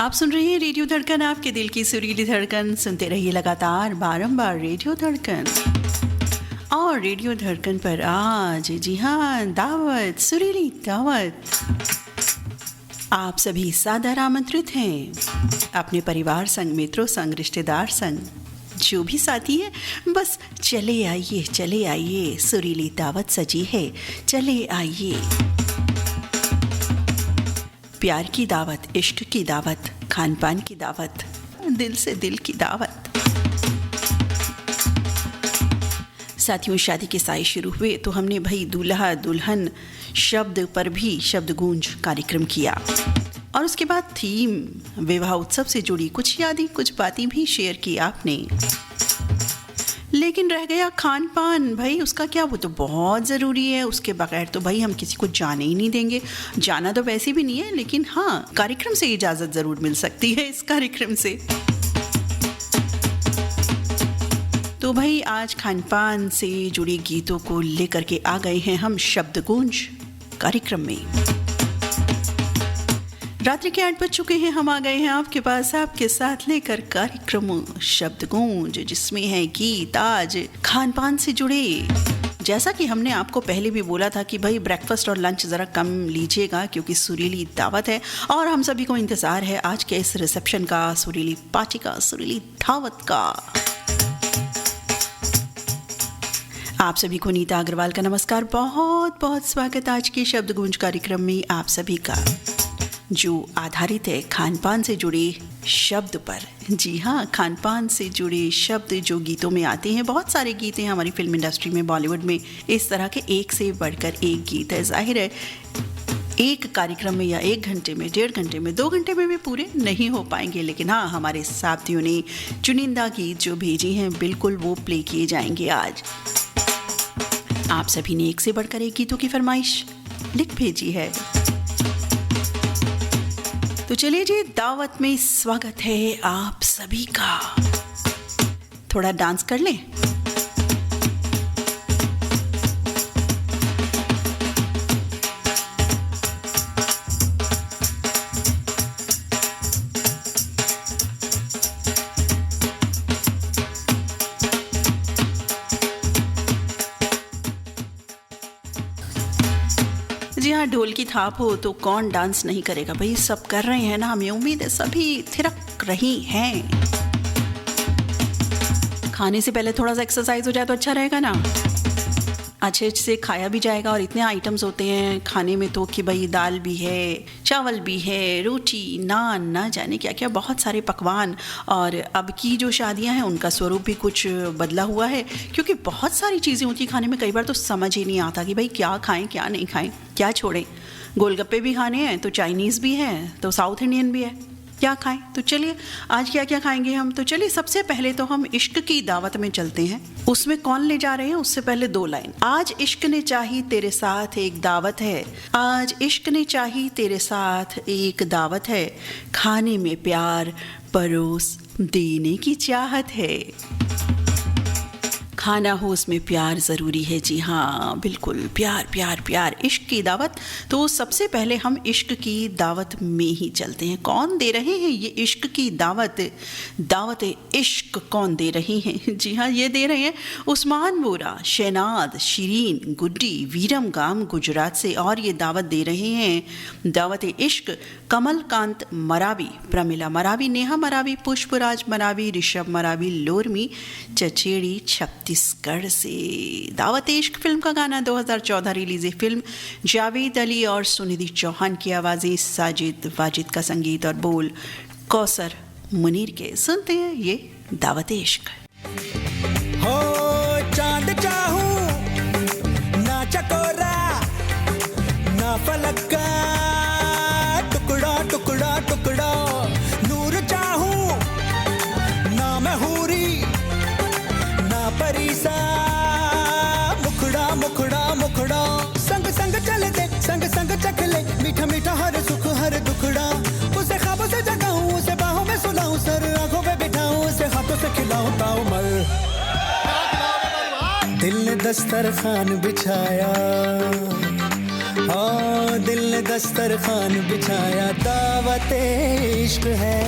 आप सुन रहे हैं रेडियो धड़कन, आपके दिल की सुरीली धड़कन। सुनते रहिए लगातार बारंबार रेडियो धड़कन। और रेडियो धड़कन पर आज जी हाँ, दावत, सुरीली दावत। आप सभी सादर आमंत्रित हैं अपने परिवार संग, मित्रों संग, रिश्तेदार संग, जो भी साथी है, बस चले आइए, सुरीली दावत सजी है, चले आइए। प्यार की दावत, इश्क की दावत, खान पान की दावत, दिल से दिल की दावत। साथियों, शादी के साए शुरू हुए तो हमने भाई दूल्हा दुल्हन शब्द पर भी शब्द गूंज कार्यक्रम किया, और उसके बाद थीम विवाह उत्सव से जुड़ी कुछ यादें, कुछ बातें भी शेयर की आपने। लेकिन रह गया खान पान, भाई उसका क्या, वो तो बहुत ज़रूरी है। उसके बगैर तो भाई हम किसी को जाने ही नहीं देंगे। जाना तो वैसे भी नहीं है, लेकिन हाँ, कार्यक्रम से इजाज़त ज़रूर मिल सकती है इस कार्यक्रम से। तो भाई आज खान पान से जुड़े गीतों को लेकर के आ गए हैं हम शब्दगूंज कार्यक्रम में। रात्रि के 8 बज चुके हैं, हम आ गए हैं आपके पास, आपके साथ लेकर कार्यक्रम शब्दगूंज, जिसमें है गीत आज खान पान से जुड़े। जैसा कि हमने आपको पहले भी बोला था कि भाई ब्रेकफास्ट और लंच ज़रा कम लीजिएगा, क्योंकि सुरीली दावत है और हम सभी को इंतज़ार है आज के इस रिसेप्शन का, सुरीली पार्टी का, सुरीली दावत का। आप सभी को नीता अग्रवाल का नमस्कार, बहुत बहुत स्वागत आज के शब्दगूंज कार्यक्रम में आप सभी का, जो आधारित है खान पान से जुड़े शब्द पर। जी हाँ, खान पान से जुड़े शब्द जो गीतों में आते हैं। बहुत सारे गीत हैं हमारी फिल्म इंडस्ट्री में, बॉलीवुड में, इस तरह के एक से बढ़कर एक गीत है। जाहिर है एक कार्यक्रम में या 1 घंटे में, 1.5 घंटे में, 2 घंटे में भी पूरे नहीं हो पाएंगे, लेकिन हाँ, हमारे साथियों ने चुनिंदा गीत जो भेजी हैं बिल्कुल वो प्ले किए जाएंगे आज। आप सभी ने एक से बढ़कर एक गीतों की फरमाइश लिख भेजी है, तो चलिए जी, दावत में स्वागत है आप सभी का। थोड़ा डांस कर लें। जी हाँ, ढोल की थाप हो तो कौन डांस नहीं करेगा भाई, सब कर रहे हैं ना, हमें उम्मीद है सभी थिरक रही हैं। खाने से पहले थोड़ा सा एक्सरसाइज हो जाए तो अच्छा रहेगा ना, अच्छे से खाया भी जाएगा। और इतने आइटम्स होते हैं खाने में तो कि भाई दाल भी है, चावल भी है, रोटी, नान, ना जाने क्या क्या, बहुत सारे पकवान। और अब की जो शादियां हैं उनका स्वरूप भी कुछ बदला हुआ है, क्योंकि बहुत सारी चीज़ें होती हैं खाने में, कई बार तो समझ ही नहीं आता कि भाई क्या खाएं क्या नहीं खाएं, क्या छोड़ें। गोलगप्पे भी खाने हैं तो चाइनीज़ भी है, तो साउथ इंडियन भी है, क्या खाएं। तो चलिए आज क्या क्या खाएंगे हम। तो चलिए सबसे पहले तो हम इश्क की दावत में चलते हैं। उसमें कौन ले जा रहे हैं, उससे पहले 2 लाइन। आज इश्क ने चाही तेरे साथ एक दावत है, आज इश्क ने चाही तेरे साथ एक दावत है, खाने में प्यार परोस देने की चाहत है। खाना हो उसमें प्यार ज़रूरी है। जी हाँ, बिल्कुल, प्यार प्यार प्यार, इश्क की दावत। तो सबसे पहले हम इश्क की दावत में ही चलते हैं। कौन दे रहे हैं ये इश्क की दावत, दावत इश्क कौन दे रहे हैं? जी हाँ, ये दे रहे हैं उस्मान वोरा, शहनाद, शिरीन, गुड्डी, वीरम गाम गुजरात से। और ये दावत दे रहे हैं दावत इश्क कमलकांत मरावी, प्रमिला मरावी, नेहा मरावी, पुष्पराज मरावी, ऋषभ मरावी, लोरमी चचेड़ी छत्तीसगढ़ से। दावत इश्क फिल्म का गाना 2014 रिलीज फिल्म, जावेद अली और सुनिधि चौहान की आवाज़ें, साजिद वाजिद का संगीत और बोल कौसर मुनीर के। सुनते हैं ये दावत इश्क। हो चांद चाहूं ना चकोरा ना फलक का टुकड़ा टुकड़ा टुकड़ा, नूर चाहूं ना मैं हूरी ना परीसा, मुखड़ा मुखड़ा मुखड़ा, संग संग चले दे, संग संग चख ले, मीठा मीठा हर सुख हर दुखड़ा। उसे ख्वाबों से जगाऊं, उसे बाहों में सुलाऊं, सर आंखों पे बिठाऊं, उसे हाथों से खिलाऊं ताउमर। दिल ने दस्तरखान बिछाया, दिल ने दस्तरखान बिछाया दावत इश्क है,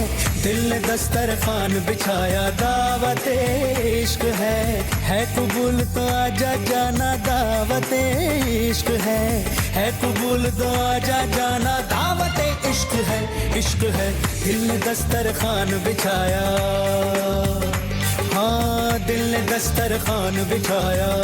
दिल ने दस्तरखान बिछाया दावत इश्क है कबूल तो आजा जाना दावत इश्क है कबूल तो आजा जाना दावत इश्क है, दिल ने दस्तरखान बिछाया, हाँ दिल ने दस्तरखान बिछाया।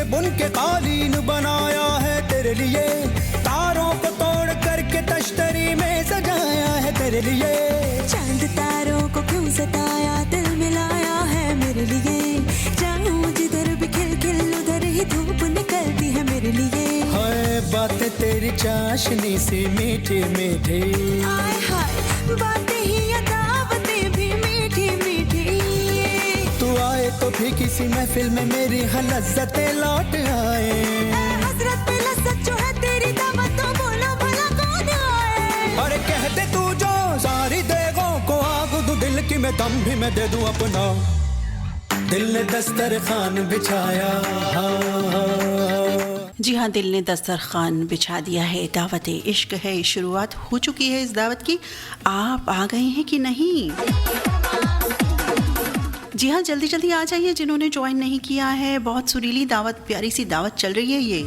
बुन के कालीन बनाया है तेरे लिए, तारों को तोड़ करके तश्तरी में सजाया है तेरे लिए। चांद तारों को क्यों सताया, दिल मिलाया है मेरे लिए, जाऊं जिधर भी खिल खिल उधर ही धूप निकलती है मेरे लिए। हाय बातें तेरी चाशनी सी मीठी मीठी, हाय हाय बातें ही दावतें भी मीठी मीठी। तू आए तो भी किसी महफिल में मेरी लज्जतें लौट आए, हजरत पे लज्जत जो है तेरी दावत तो बोलो भला कौन आए। अरे कह दे तू जो सारी देगों को आग दू दिल की मैं दम भी मैं दे दूं अपना, दिल ने दस्तरखान बिछाया। जी हाँ, दिल ने दस्तरखान बिछा दिया है, दावत इश्क है। शुरुआत हो चुकी है इस दावत की, आप आ गए हैं कि नहीं? जी हाँ, जल्दी जल्दी आ जाइए जिन्होंने ज्वाइन नहीं किया है। बहुत सुरीली दावत, प्यारी सी दावत चल रही है ये।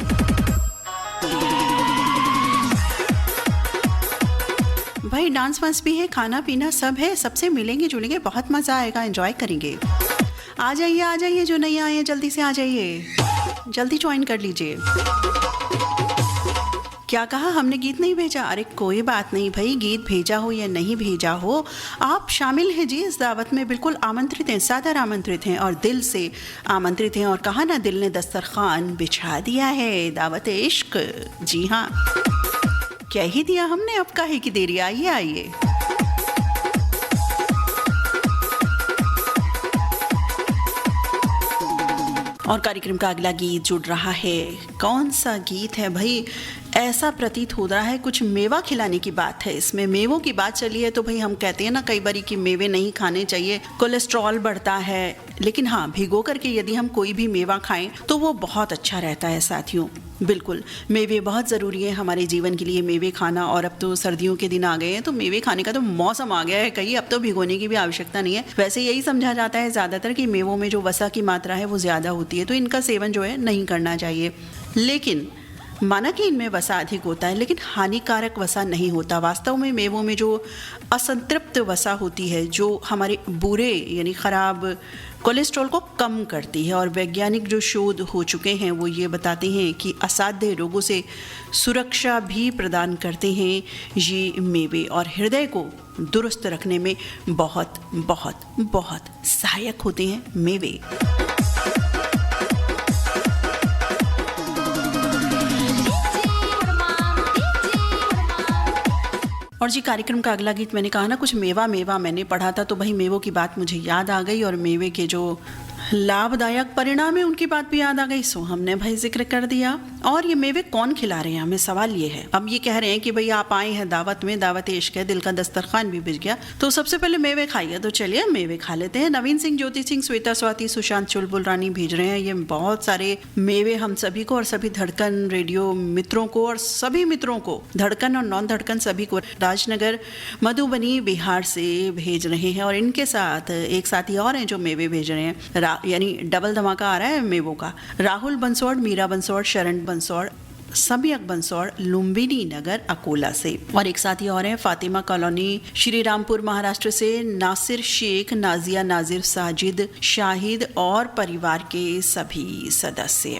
भाई डांस वांस भी है, खाना पीना सब है, सबसे मिलेंगे जुलेंगे, बहुत मज़ा आएगा, एंजॉय करेंगे। आ जाइए जो नहीं आए हैं जल्दी से आ जाइए, जल्दी ज्वाइन कर लीजिए। क्या कहा, हमने गीत नहीं भेजा? अरे कोई बात नहीं भाई, गीत भेजा हो या नहीं भेजा हो, आप शामिल हैं जी इस दावत में, बिल्कुल आमंत्रित हैं, सादर आमंत्रित हैं और दिल से आमंत्रित हैं। और कहा ना, दिल ने दस्तरखान बिछा दिया है, दावत इश्क। जी हाँ, क्या ही दिया हमने, अब काहे की देरी। आइए और कार्यक्रम का अगला गीत जुड़ रहा है। कौन सा गीत है भाई? ऐसा प्रतीत हो रहा है कुछ मेवा खिलाने की बात है इसमें। मेवों की बात चली है तो भाई हम कहते हैं ना कई बारी कि मेवे नहीं खाने चाहिए, कोलेस्ट्रॉल बढ़ता है। लेकिन हाँ, भिगो करके यदि हम कोई भी मेवा खाएं तो वो बहुत अच्छा रहता है साथियों। बिल्कुल, मेवे बहुत ज़रूरी है हमारे जीवन के लिए, मेवे खाना। और अब तो सर्दियों के दिन आ गए हैं तो मेवे खाने का तो मौसम आ गया है, कहीं अब तो भिगोने की भी आवश्यकता नहीं है। वैसे यही समझा जाता है ज़्यादातर कि मेवों में जो वसा की मात्रा है वो ज़्यादा होती है, तो इनका सेवन जो है नहीं करना चाहिए। लेकिन माना कि इनमें वसा अधिक होता है, लेकिन हानिकारक वसा नहीं होता। वास्तव में मेवों में जो असंतृप्त वसा होती है, जो हमारे बुरे यानी ख़राब कोलेस्ट्रॉल को कम करती है। और वैज्ञानिक जो शोध हो चुके हैं वो ये बताते हैं कि असाध्य रोगों से सुरक्षा भी प्रदान करते हैं ये मेवे, और हृदय को दुरुस्त रखने में बहुत बहुत बहुत सहायक होते हैं मेवे। और जी, कार्यक्रम का अगला गीत, मैंने कहा ना कुछ मेवा मैंने पढ़ा था, तो भाई मेवों की बात मुझे याद आ गई और मेवे के जो लाभदायक परिणाम है उनकी बात भी याद आ गई, सो हमने भाई जिक्र कर दिया। और ये मेवे कौन खिला रहे हैं हमें, सवाल ये है। अब ये कह रहे हैं कि भाई आप आए हैं दावत में, दावत इश्क है, दिल का दस्तरखान भी बिछ गया, तो सबसे पहले मेवे खाइए। तो चलिए मेवे खा लेते हैं। नवीन सिंह, ज्योति सिंह, श्वेता स्वाति, सुशांत, चुलबुल रानी भेज रहे हैं ये बहुत सारे मेवे हम सभी को, और सभी धड़कन रेडियो मित्रों को, और सभी मित्रों को, धड़कन और नॉन धड़कन सभी को। राजनगर मधुबनी बिहार से भेज रहे हैं, और इनके साथ एक साथी और हैं जो मेवे भेज रहे हैं, यानी डबल धमाका आ रहा है मेवों का। राहुल बंसौड़, मीरा बंसौड़, शरण बंसौड़, सम्यक बंसौड़, लुम्बिनी नगर अकोला से। और एक साथी और हैं फातिमा कॉलोनी, श्री रामपुर महाराष्ट्र से नासिर शेख, नाजिया नाजिर, साजिद, शाहिद और परिवार के सभी सदस्य।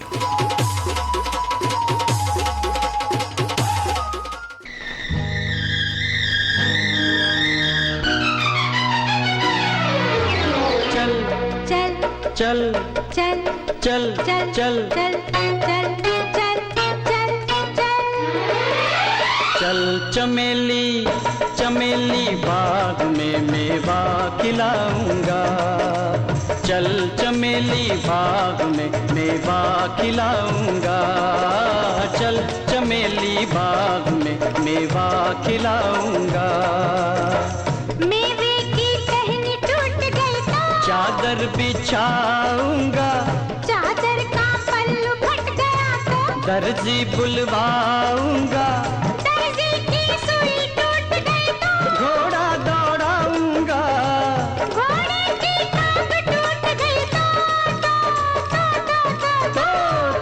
चल चल चल चल चल चल चल चल चल चल चमेली चमेली बाग में मेवा खिलाऊंगा, चल चमेली बाग में मेवा खिलाऊंगा, चल चमेली बाग में मेवा खिलाऊंगा। मेवे की टहनी टूट गई तो चादर बिछाऊंगा, चादर का पल्लू फट गया तो दर्जी बुलवाऊंगा, दर्जी की सुई टूट गई तो घोड़ा दौड़ाऊंगा, घोड़े की टांग टूट गई तो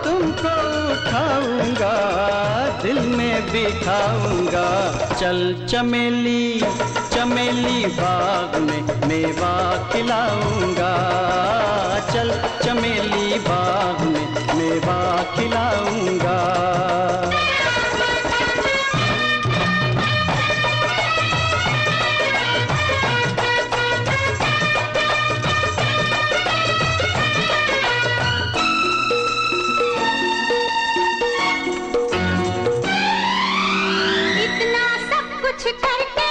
तुमको उठाऊंगा, दिल में बिठाऊंगा। चल चमेली चमेली बाग में मेवा खिलाऊंगा, चल चमेली बाग में मेवा खिलाऊंगा। इतना सब कुछ करके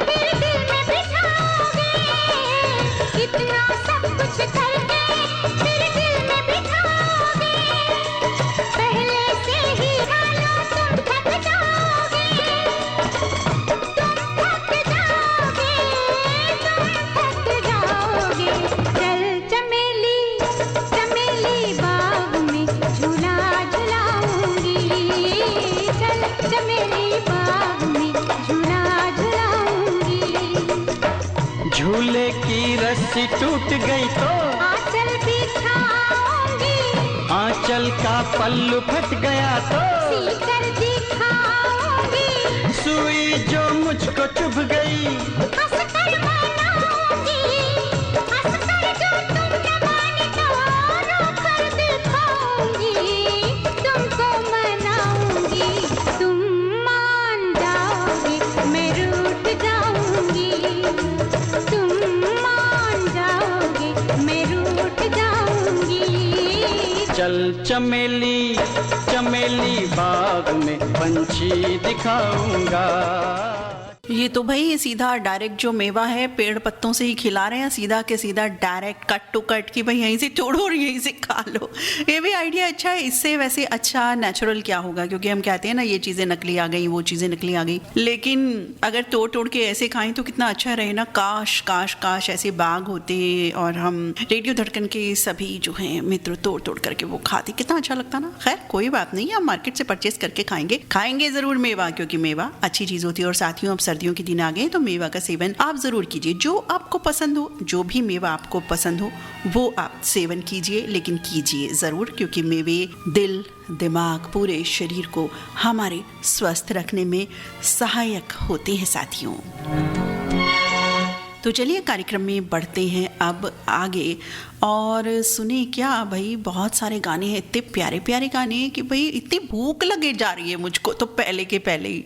फिर दिल में बिठाओगे, इतना सब कुछ करके फिर दिल में बिठाओगे, पहले से ही जानो तुम थक जाओगे, तुम थक जाओगे, तुम थक जाओगे। चल चमेली चमेली बाग में झूला झुलाऊंगी, चल चमेली बाग में झूला झुलाऊंगी। झूले की रस्सी टूट गई तो आंचल बिछाऊंगी, आंचल का पल्लू फट गया तो सीकर दिखाऊंगी, सुई जो मुझको चुभ गई हंसकर मनाऊंगी, हंसकर जो तुम न माने तो रोकर दिखाऊंगी, तुमको मनाऊंगी, तुम मान जाओगे मैं रूठ जाऊंगी, तुम मान जाओगे मैं रूठ जाऊंगी। चल चमेली चमेली बाग में पंछी दिखाऊंगा। ये तो भाई सीधा डायरेक्ट जो मेवा है पेड़ पत्तों से ही खिला रहे हैं, सीधा के सीधा डायरेक्ट कट टू कट की भाई यहीं से तोड़ो और यहीं से खा लो। ये भी आइडिया अच्छा है। इससे वैसे अच्छा नेचुरल क्या होगा, क्योंकि हम कहते हैं ना ये चीज़ें नकली आ गई, वो चीज़ें नकली आ गई, लेकिन अगर तोड़ तोड़ के ऐसे खाएं तो कितना अच्छा रहे ना। काश काश काश ऐसे बाग होते और हम रेडियो धड़कन के सभी जो हैं मित्र तोड़ तोड़ करके वो खाते, कितना अच्छा लगता ना। खैर कोई बात नहीं, हम मार्केट से परचेस करके खाएंगे ज़रूर मेवा, क्योंकि मेवा अच्छी चीज़ होती है। और साथियों अब सर्दियों के दिन आ गए तो मेवा का सेवन आप जरूर कीजिए। जो आपको पसंद हो, जो भी मेवा आपको पसंद हो वो आप सेवन कीजिए, लेकिन कीजिए जरूर, क्योंकि मेवे दिल दिमाग पूरे शरीर को हमारे स्वस्थ रखने में सहायक होते हैं साथियों। तो चलिए कार्यक्रम में बढ़ते हैं अब आगे और सुने क्या भाई, बहुत सारे गाने हैं, इतने प्यारे प्यारे गाने हैं कि भाई इतनी भूख लगे जा रही है मुझको तो पहले के पहले ही।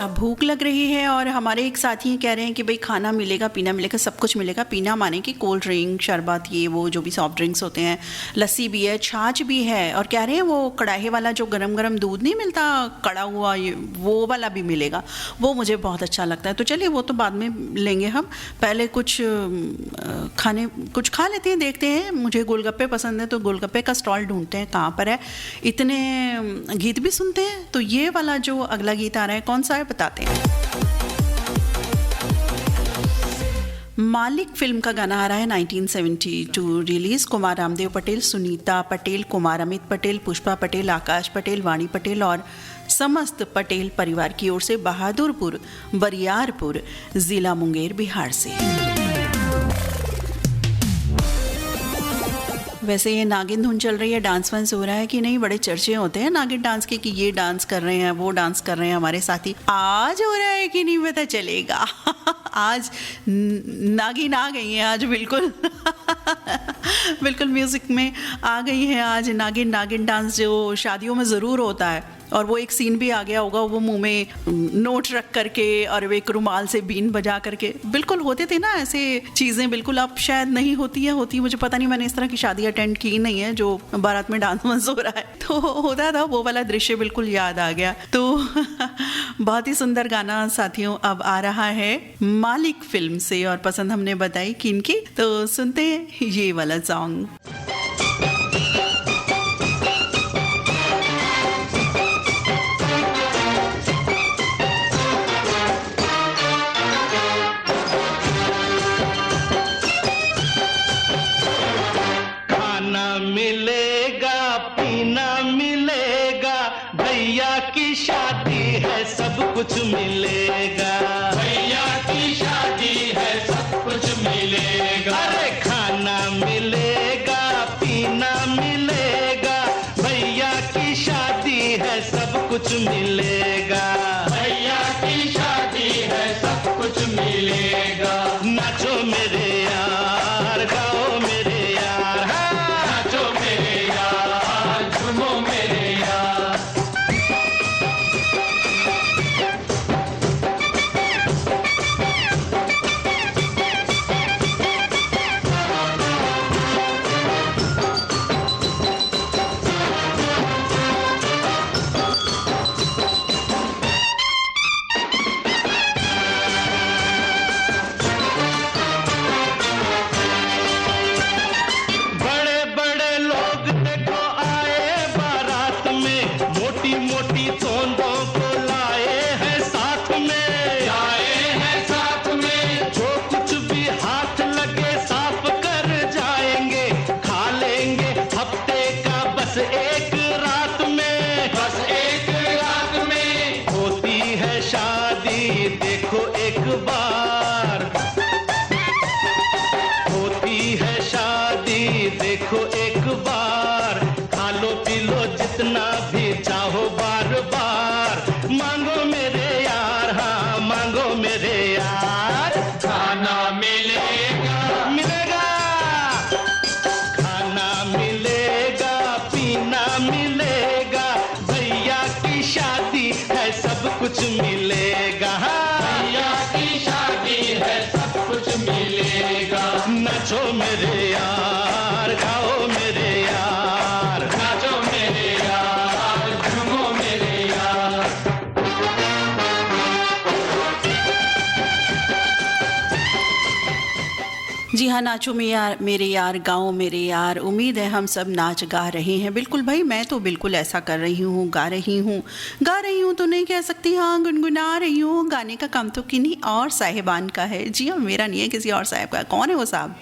अब भूख लग रही है और हमारे एक साथी कह रहे हैं कि भाई खाना मिलेगा, पीना मिलेगा, सब कुछ मिलेगा। पीना माने कि कोल्ड ड्रिंक, शरबत, ये वो जो भी सॉफ्ट ड्रिंक्स होते हैं, लस्सी भी है, छाछ भी है, और कह रहे हैं वो कड़ाहे वाला जो गरम गरम दूध नहीं मिलता कड़ा हुआ, वो वाला भी मिलेगा। वो मुझे बहुत अच्छा लगता है। तो चलिए वो तो बाद में लेंगे हम, पहले कुछ खा लेते हैं, देखते हैं। मुझे गोलगप्पे पसंद है तो गोलगप्पे का स्टॉल ढूंढते हैं कहाँ पर है। इतने गीत भी सुनते हैं, तो ये वाला जो अगला गीत आ रहा है कौन सा है बताते हैं। मालिक फिल्म का गाना आ रहा है 1972 रिलीज। कुमार रामदेव पटेल, सुनीता पटेल, कुमार अमित पटेल, पुष्पा पटेल, आकाश पटेल, वाणी पटेल और समस्त पटेल परिवार की ओर से बहादुरपुर बरियारपुर जिला मुंगेर बिहार से। वैसे ये नागिन धुन चल रही है, डांस वांस हो रहा है कि नहीं? बड़े चर्चे होते हैं नागिन डांस के कि ये डांस कर रहे हैं, वो डांस कर रहे हैं हमारे साथी। आज हो रहा है कि नहीं पता चलेगा। आज नागिन आ गई है आज बिल्कुल। बिल्कुल म्यूज़िक में आ गई है आज नागिन नागिन डांस, जो शादियों में ज़रूर होता है। और वो एक सीन भी आ गया होगा, वो मुंह में नोट रख करके और वो एक रुमाल से बीन बजा करके, बिल्कुल होते थे ना ऐसे चीज़ें। बिल्कुल अब शायद नहीं होती है मुझे पता नहीं, मैंने इस तरह की शादी अटेंड की नहीं है जो बारात में डांस वांस हो रहा है। तो होता था वो वाला दृश्य, बिल्कुल याद आ गया। तो बहुत ही सुंदर गाना साथियों अब आ रहा है मालिक फिल्म से, और पसंद हमने बताई किनकी, तो सुनते हैं ये वाला सॉन्ग। मिलेगा पीना मिलेगा, भैया की शादी है सब कुछ मिलेगा। भैया की शादी है सब कुछ मिलेगा। अरे खाना मिलेगा पीना मिलेगा, भैया की शादी है सब कुछ मिलेगा। भैया की शादी है सब कुछ मिलेगा। नाचो मेरे यार, गाओ मेरे यार, नाचो मेरे यार, झूमो मेरे यार। बड़े बड़े लोग देखो आए बारात में, मोटी मोटी तोंदों को लाए हैं साथ में। आए हैं साथ में, जो कुछ भी हाथ लगे साफ कर जाएंगे, खा लेंगे हफ्ते का बस एक रात में। बस एक रात में होती है शादी, देखो एक बार होती है शादी, देखो एक बार। खा लो पी लो जितना भी चाहो बार बार, मांगो मेरे यार, हाँ मांगो मेरे यार। खाना मिलेगा मिलेगा, खाना मिलेगा पीना मिलेगा, भैया की शादी है सब कुछ मिलेगा। भैया की शादी है सब कुछ मिलेगा। नाचो मेरे यार, गाओ मेरे यार, नाचो मेरे यार, झूमो मेरे यार। जी हाँ, नाचो मेरे यार, गाओ मेरे यार। उम्मीद है हम सब नाच गा रहे हैं। बिल्कुल भाई, मैं तो बिल्कुल ऐसा कर रही हूँ, गा रही हूँ तो नहीं कह सकती, हाँ गुनगुना रही हूँ। गाने का काम तो किन्हीं और साहिबान का है। जी हाँ, मेरा नहीं है, किसी और साहिब का। कौन है वो साहब?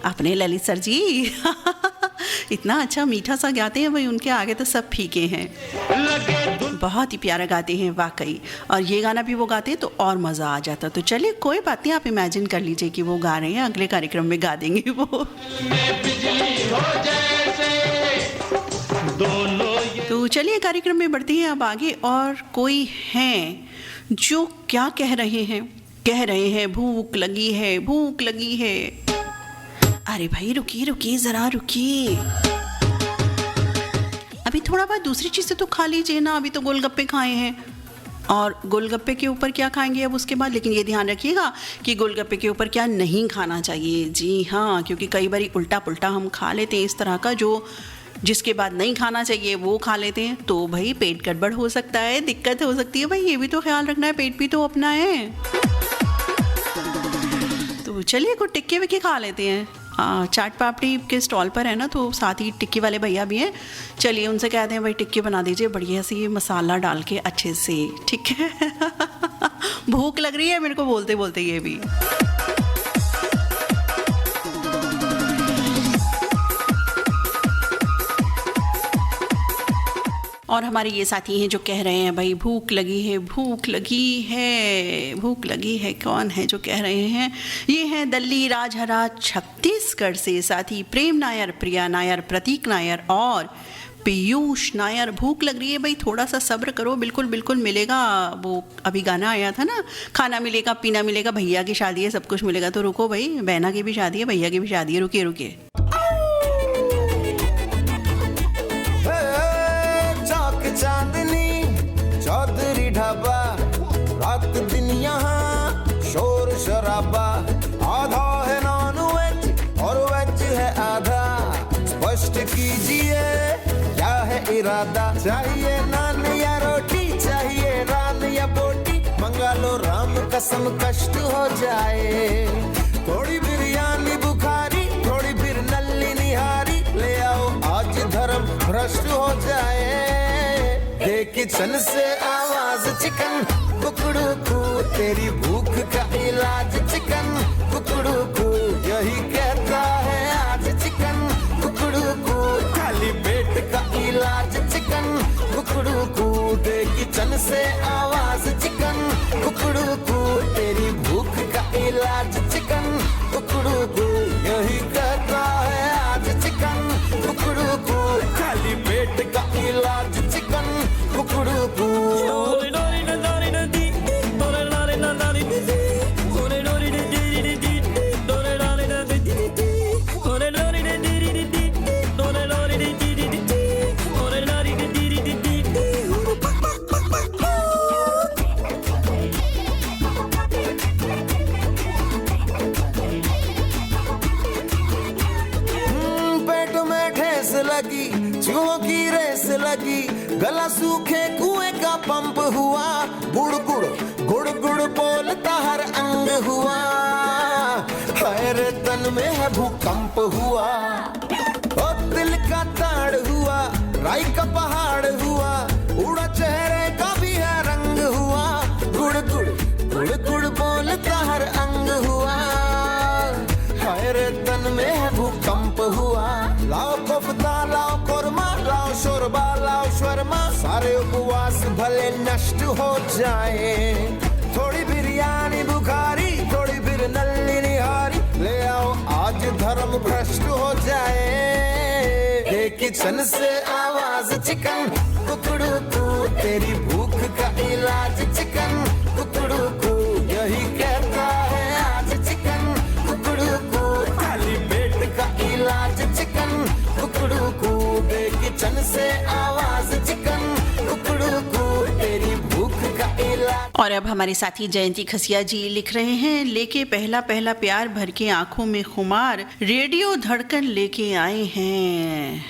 अपने ललित सर जी। इतना अच्छा मीठा सा गाते हैं भाई, उनके आगे तो सब फीके हैं। बहुत ही प्यारा गाते हैं वाकई, और ये गाना भी वो गाते हैं तो और मज़ा आ जाता। तो चलिए कोई बात नहीं, आप इमेजिन कर लीजिए कि वो गा रहे हैं, अगले कार्यक्रम में गा देंगे वो। तो चलिए कार्यक्रम में बढ़ती हैं अब आगे, और कोई हैं जो क्या कह रहे हैं भूख लगी है, भूख लगी है। अरे भाई रुकिए ज़रा रुकिए, अभी थोड़ा बहुत दूसरी चीज़ें तो खा लीजिए ना। अभी तो गोलगप्पे खाए हैं, और गोलगप्पे के ऊपर क्या खाएंगे अब उसके बाद। लेकिन ये ध्यान रखिएगा कि गोलगप्पे के ऊपर क्या नहीं खाना चाहिए। जी हाँ, क्योंकि कई बार उल्टा पुल्टा हम खा लेते हैं इस तरह का, जो जिसके बाद नहीं खाना चाहिए वो खा लेते हैं, तो भाई पेट गड़बड़ हो सकता है, दिक्कत हो सकती है। भाई ये भी तो ख्याल रखना है, पेट भी तो अपना है। तो चलिए कुछ टिक्के विक्के खा लेते हैं। चाट पापड़ी के स्टॉल पर है ना, तो साथ ही टिक्की वाले भैया भी हैं। चलिए उनसे कहते हैं भाई टिक्की बना दीजिए बढ़िया सी मसाला डाल के अच्छे से, ठीक है। भूख लग रही है मेरे को बोलते बोलते ये भी। और हमारे ये साथी हैं जो कह रहे हैं भाई भूख लगी है, भूख लगी है, भूख लगी है। कौन है जो कह रहे हैं? ये हैं दल्ली राजहरा छत्तीसगढ़ से साथी प्रेम नायर, प्रिया नायर, प्रतीक नायर और पीयूष नायर, भूख लग रही है भाई, थोड़ा सा सब्र करो, बिल्कुल बिल्कुल मिलेगा। वो अभी गाना आया था ना, खाना मिलेगा पीना मिलेगा, भैया की शादी है सब कुछ मिलेगा, तो रुको भाई, बहना की भी शादी है, भैया की भी शादी है, रुकिए रुकिए। चौक चांदनी चौधरी ढाबा, रात दिन यहाँ शोर शराबा, आधा है नॉन वेज और वेज है आधा, स्पष्ट कीजिए क्या है इरादा, चाहिए नान या रोटी, चाहिए रान या बोटी, मंगा लो राम कसम कष्ट हो जाए, थोड़ी बिरयानी बुखारी, थोड़ी फिर नल्ली निहारी, ले आओ आज धर्म भ्रष्ट हो जाए, दे किचन से आवाज चिकन कुकड़ू को, तेरी भूख का इलाज चिकन कुकड़ू को, यही कहता है आज चिकन कुकड़ू को, खाली पेट का इलाज चिकन कुकड़ू को, दे किचन से आवाज चिकन कुकड़ू को, तेरी भूख का इलाज चिकन कुकड़ू को, यही कहता है आज चिकन कुकड़ू को, खाली पेट का इलाज चिकन कुकड़ू को। चूहों की रेस लगी, गला सूखे कुएं का पंप हुआ, गुड़ गुड़ गुड़ गुड़ बोलता हर अंग हुआ, हर तन में है भूकंप हुआ, ओ दिल का ताड़ हुआ, राई का पहाड़ हुआ, उड़ा चेहरे का भी है रंग हुआ, गुड़ गुड़ गुड़ गुड़ बोलता हर अंग हुआ, हर तन में है भूकंप हुआ, लाओ कोफ्ता लाओ कोरमा लाओ शोरबा लाओ शर्मा, सारे उपवास भले नष्ट हो जाए, थोड़ी बिरयानी बुखारी, थोड़ी फिर नल्ली निहारी, ले आओ आज धर्म भ्रष्ट हो जाए, ये किचन से आवाज चिकन कुकड़ू को, तेरी भूख का इलाज चिकन कुकड़ू को, यही कहता है आज चिकन कुकड़ू को, खाली पेट का इलाज चिकन कुकड़ू को, दे किचन से आवाज चिकन कुकड़ू को, तेरी भूख का इलाज। और अब हमारे साथी जयंती खसिया जी लिख रहे हैं, लेके पहला पहला प्यार भर के आंखों में खुमार, रेडियो धड़कन लेके आए हैं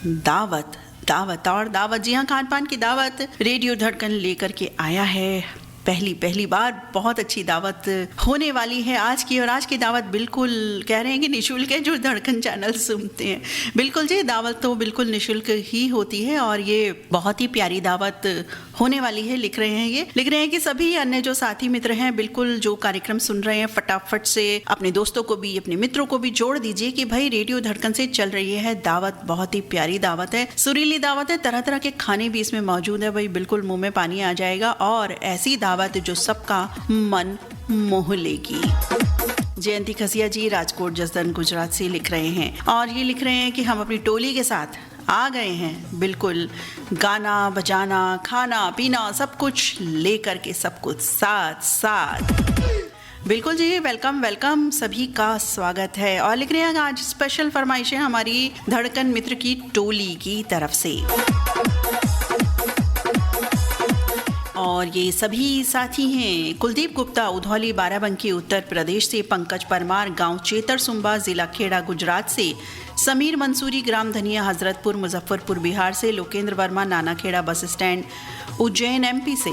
दावत दावत, और दावत जी हाँ, खान पान की दावत रेडियो धड़कन लेकर के आया है, पहली बार बहुत अच्छी दावत होने वाली है आज की, और आज की दावत बिल्कुल कह रहे हैं कि निशुल्क है, जो धड़कन चैनल सुनते हैं। बिल्कुल जी, दावत तो बिल्कुल निशुल्क ही होती है, और ये बहुत ही प्यारी दावत होने वाली है। लिख रहे हैं कि सभी अन्य जो साथी मित्र हैं, बिल्कुल जो कार्यक्रम सुन रहे हैं, फटाफट से अपने दोस्तों को भी अपने मित्रों को भी जोड़ दीजिए कि भाई रेडियो धड़कन से चल रही है दावत, बहुत ही प्यारी दावत है, सुरीली दावत है, तरह तरह के खाने भी इसमें मौजूद है, भाई बिल्कुल मुंह में पानी आ जाएगा, और ऐसी दावत जो सबका मन मोह लेगी। जयंती खसिया जी राजकोट जसदन गुजरात से लिख रहे हैं, और ये लिख रहे हैं कि हम अपनी टोली के साथ आ गए हैं, बिल्कुल गाना बजाना खाना पीना सब कुछ लेकर के, सब कुछ साथ साथ। बिल्कुल जी, वेलकम वेलकम, सभी का स्वागत है। और लिख रहे हैं आज स्पेशल फरमाइशें हमारी धड़कन मित्र की टोली की तरफ से, और ये सभी साथी हैं कुलदीप गुप्ता उधौली बाराबंकी उत्तर प्रदेश से, पंकज परमार गांव चेतर सुंबा जिला खेड़ा गुजरात से, समीर मंसूरी ग्राम धनिया हजरतपुर मुजफ्फरपुर बिहार से, Lokendra Verma Nanakheda bus stand Ujjain MP से,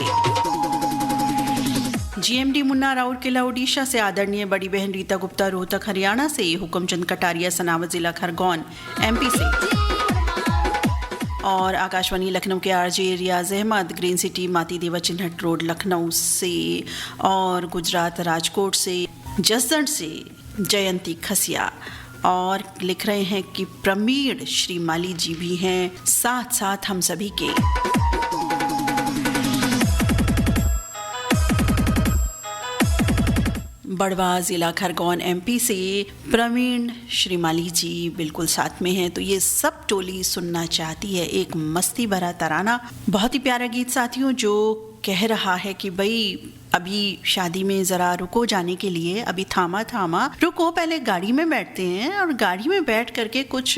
जीएमडी मुन्ना राउरकेला उड़ीसा से, आदरणीय बड़ी बहन रीता गुप्ता रोहतक हरियाणा से, हुक्मचंद कटारिया सनावत जिला खरगोन एमपी से, और आकाशवाणी लखनऊ के आरजे रियाज अहमद ग्रीन सिटी माती देवा चिन्हट रोड लखनऊ से, और गुजरात राजकोट से, जसदन से जयंती खसिया, और लिख रहे हैं कि प्रमीण श्री माली जी भी हैं साथ साथ हम सभी के। बड़वा जिला खरगोन एमपी से प्रवीण श्रीमाली जी बिल्कुल साथ में हैं। तो ये सब टोली सुनना चाहती है एक मस्ती भरा तराना, बहुत ही प्यारा गीत साथियों, जो कह रहा है कि भाई अभी शादी में ज़रा रुको जाने के लिए, अभी थामा रुको, पहले गाड़ी में बैठते हैं और गाड़ी में बैठ करके कुछ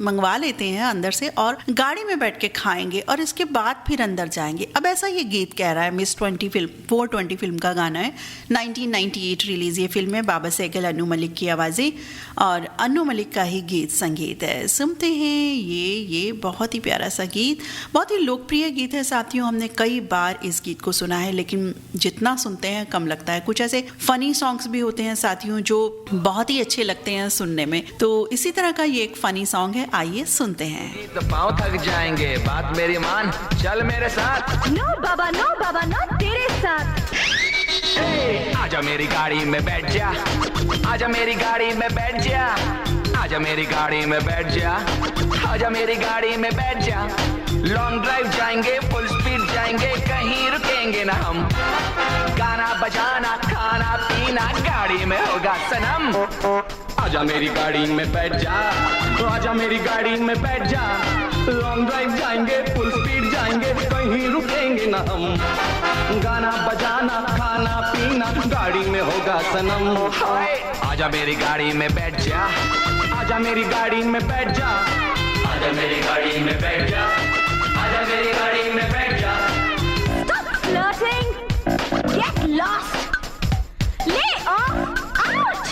मंगवा लेते हैं अंदर से और गाड़ी में बैठ के खाएंगे और इसके बाद फिर अंदर जाएंगे। अब ऐसा ये गीत कह रहा है। मिस 20 फिल्म 420 फिल्म का गाना है, 1998 रिलीज ये फिल्म है। बाबा सहगल, अन्नू मलिक की आवाज़ें और अन्नू मलिक का ही गीत संगीत है। सुनते हैं ये बहुत ही प्यारा सा गीत, बहुत ही लोकप्रिय गीत है साथियों। हमने कई बार इस गीत को सुना है लेकिन जितना सुनते हैं कम लगता है। कुछ ऐसे फनी सॉन्ग्स भी होते हैं साथियों जो बहुत ही अच्छे लगते हैं सुनने में। तो इसी तरह का ये एक फनी सॉन्ग है, आइए सुनते हैं। तो पाँव थक जाएंगे, बात मेरी मान, चल मेरे साथ। नो बाबा नो तेरे साथ। आजा मेरी गाड़ी में बैठ जा, आजा मेरी गाड़ी में बैठ जा, आजा मेरी गाड़ी में बैठ जा, आजा मेरी गाड़ी में बैठ जा। लॉन्ग ड्राइव जाएंगे, फुल स्पीड जाएंगे, कहीं रुकेंगे ना हम। गाना बजाना, खाना पीना गाड़ी में होगा सनम। आजा मेरी गाड़ी में बैठ जा, तो आजा मेरी गाड़ी में बैठ जा। लॉन्ग ड्राइव जाएंगे, फुल स्पीड जाएंगे, कहीं रुकेंगे ना हम। गाना बजाना, खाना पीना गाड़ी में होगा सनम। आजा मेरी गाड़ी में बैठ जा, आजा मेरी गाड़ी में बैठ जा, आजा मेरी गाड़ी में बैठ जा, आजा मेरी गाड़ी में बैठ जा। Stop flirting. Get lost. Lay off. Out.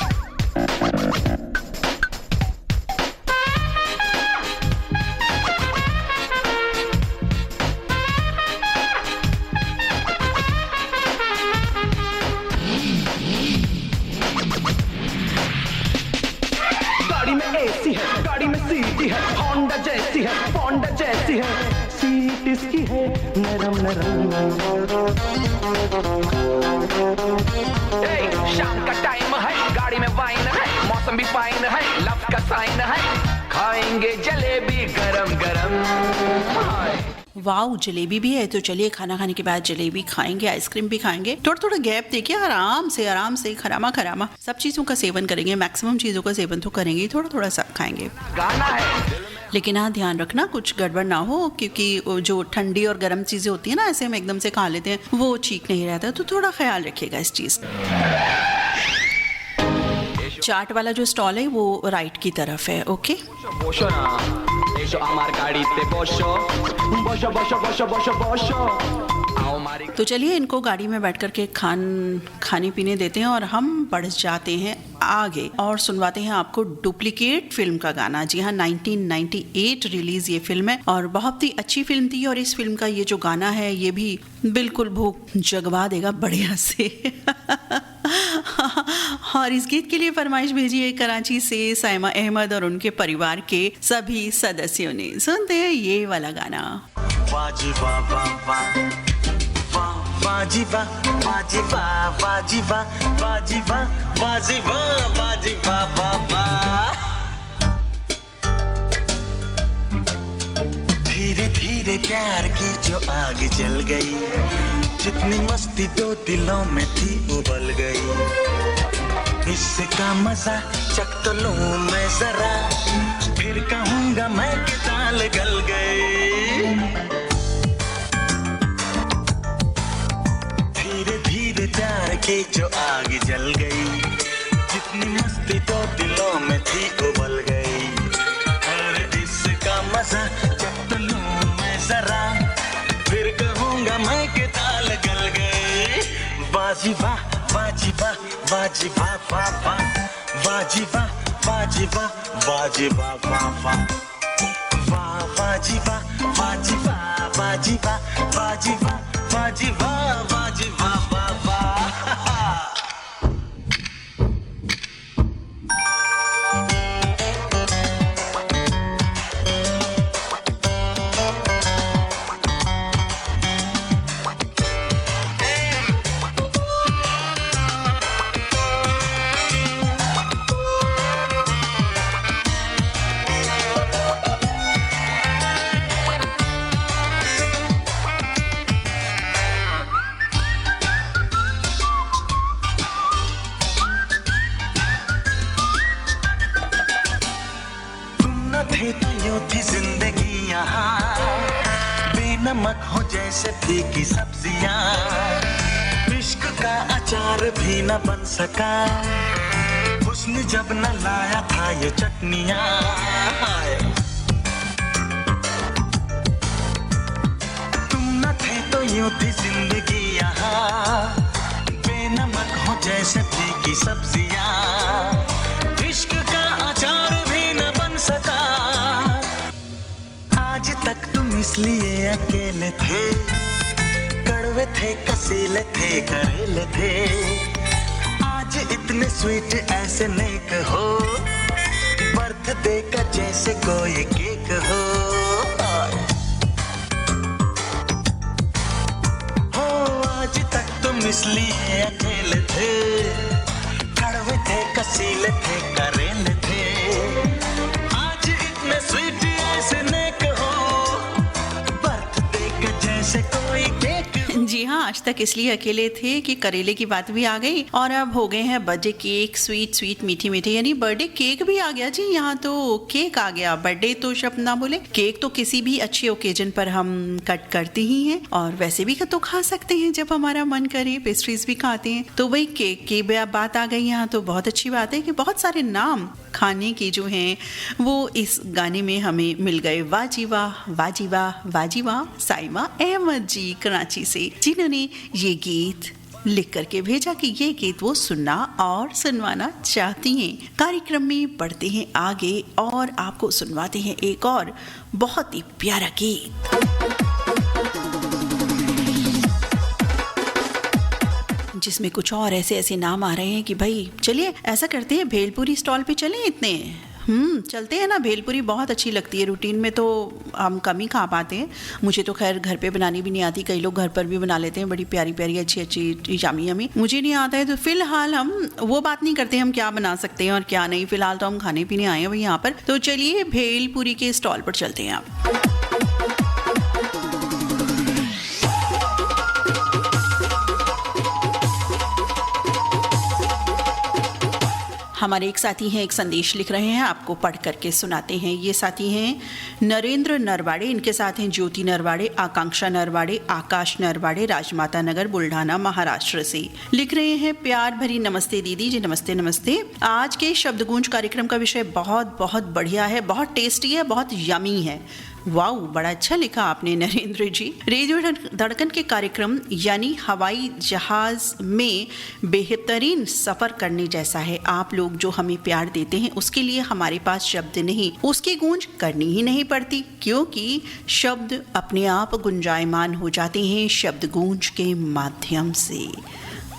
गाड़ी में एसी है, गाड़ी में सीटी है, होंडा जैसी है, होंडा जैसी है, सीट इसकी है नरम नरम। शाम का टाइम है, गाड़ी में वाइन है, मौसम भी फाइन है, लव का साइन है, खाएंगे जलेबी गरम गरम। वाओ, जलेबी भी है। तो चलिए खाना खाने के बाद जलेबी खाएंगे, आइसक्रीम भी खाएंगे। थोड़ा गैप देखिए, आराम से खरामा सब चीज़ों का सेवन करेंगे। मैक्सिमम चीज़ों का सेवन तो करेंगे, थोड़ा सब खाएंगे। गाना है लेकिन हाँ, ध्यान रखना कुछ गड़बड़ ना हो, क्योंकि जो ठंडी और गर्म चीज़ें होती है ना, ऐसे हम एकदम से खा लेते हैं, वो ठीक नहीं रहता। तो थोड़ा ख्याल रखिएगा इस चीज़। चाट वाला जो स्टॉल है वो राइट की तरफ है। ओके, বসো না, এসো আমার গাড়িতে বসো, বসো বসো বসো বসো বসো। आओ मारी। तो चलिए इनको गाड़ी में बैठ करके खाने पीने देते हैं और हम बढ़ जाते हैं आगे और सुनवाते हैं आपको डुप्लीकेट फिल्म का गाना। जी हाँ, 1998 रिलीज ये फिल्म है और बहुत ही अच्छी फिल्म थी। और इस फिल्म का ये जो गाना है ये भी बिल्कुल भूख जगवा देगा बढ़िया से। और इस गीत के लिए फरमाइश भेजी है कराची से साइमा अहमद और उनके परिवार के सभी सदस्यों ने। सुनते हैं ये वाला गाना। वाजिबा वाजिबा वाजिबा वाजिबा वाजिबा वाजिबा वाजिबा वाजिबा वाजिबा। धीरे धीरे प्यार की जो आग जल गई, जितनी मस्ती दो दिलों में थी उबल गई। इसका मजा चख तो लूं मैं जरा, फिर कहूंगा मैं कि ताल गल गए। धीरे धीरे प्यार की जो आग जल गई, जितनी मस्ती तो दिलों में थी उबल गई। और इसका मजा चख तो लूं मैं जरा, फिर कहूंगा मैं कि ताल गल गए। वाजिबा वाजिबा वाजिबा वाबा, वाजिबा वाजिबा वाजिबा वाबा, वाजिबा वाजिबा वाजिबा वाजिबा वाजिबा वाजिबा वाबा। बेनमक हो जैसे फीकी सब्जियां, इश्क का अचार भी न बन सका, हुस्न जब न लाया था ये चटनियां। तुम न थे तो यूं थी जिंदगी यहाँ, बेनमक हो जैसे फीकी सब्जियां, इश्क का अचार भी न बन सका। आज तक तुम इसलिए अकेले थे, कड़वे थे, कसीले थे, करेले थे, आज इतने स्वीट ऐसे नेक हो, बर्थडे का जैसे कोई केक हो। आज तक तुम इसलिए अकेले थे, कड़वे थे, कसीले थे, करेले थे, आज इतने स्वीट ऐसे नेक हो, बर्थडे का जैसे कोई केक। जी हाँ, आज तक इसलिए अकेले थे कि करेले की बात भी आ गई और अब हो गए हैं बर्थडे केक, स्वीट स्वीट मीठी मीठी, यानी बर्थडे केक भी आ गया जी। यहाँ तो केक आ गया, बर्थडे तो शब्द ना बोले, केक तो किसी भी अच्छे ओकेजन पर हम कट करते ही हैं और वैसे भी तो खा सकते हैं जब हमारा मन करे, पेस्ट्रीज भी खाते हैं। तो वही केक की बात आ गई यहाँ, तो बहुत अच्छी बात है कि बहुत सारे नाम खाने के जो हैं वो इस गाने में हमें मिल गए। वाजीवा वाजीवा वाजीवा साइमा अहमद जी कराची से, जिन्होंने ये गीत लिख करके भेजा कि ये गीत वो सुनना और सुनवाना चाहती हैं। कार्यक्रम में बढ़ते हैं आगे और आपको सुनवाते हैं एक और बहुत ही प्यारा गीत, जिसमें कुछ और ऐसे नाम आ रहे हैं कि भाई चलिए ऐसा करते हैं, भेलपुरी स्टॉल पे चलें। इतने चलते हैं ना, भेलपुरी बहुत अच्छी लगती है। रूटीन में तो हम कम ही खा पाते हैं, मुझे तो खैर घर पे बनानी भी नहीं आती, कई लोग घर पर भी बना लेते हैं, बड़ी प्यारी प्यारी अच्छी अच्छी यामी यमी, मुझे नहीं आता है। तो फिलहाल हम वो बात नहीं करते हम क्या बना सकते हैं और क्या नहीं, फिलहाल तो हम खाने पीने आए हैं भाई यहाँ पर। तो चलिए भेलपुरी के स्टॉल पर चलते हैं आप। हमारे एक साथी हैं, एक संदेश लिख रहे हैं, आपको पढ़ करके सुनाते हैं। ये साथी हैं नरेंद्र नरवाड़े, इनके साथ हैं ज्योति नरवाड़े, आकांक्षा नरवाड़े, आकाश नरवाड़े, राजमाता नगर, बुल्ढाना, महाराष्ट्र से। लिख रहे हैं प्यार भरी नमस्ते दीदी जी। नमस्ते नमस्ते। आज के शब्दगूंज कार्यक्रम का विषय बहुत बहुत बढ़िया है, बहुत टेस्टी है, बहुत यमी है। वाओ, बड़ा अच्छा लिखा आपने नरेंद्र जी। रेडियो धड़कन के कार्यक्रम यानी हवाई जहाज में बेहतरीन सफर करने जैसा है। आप लोग जो हमें प्यार देते हैं उसके लिए हमारे पास शब्द नहीं, उसकी गूंज करनी ही नहीं पड़ती, क्योंकि शब्द अपने आप गुंजायमान हो जाते हैं शब्द गूंज के माध्यम से।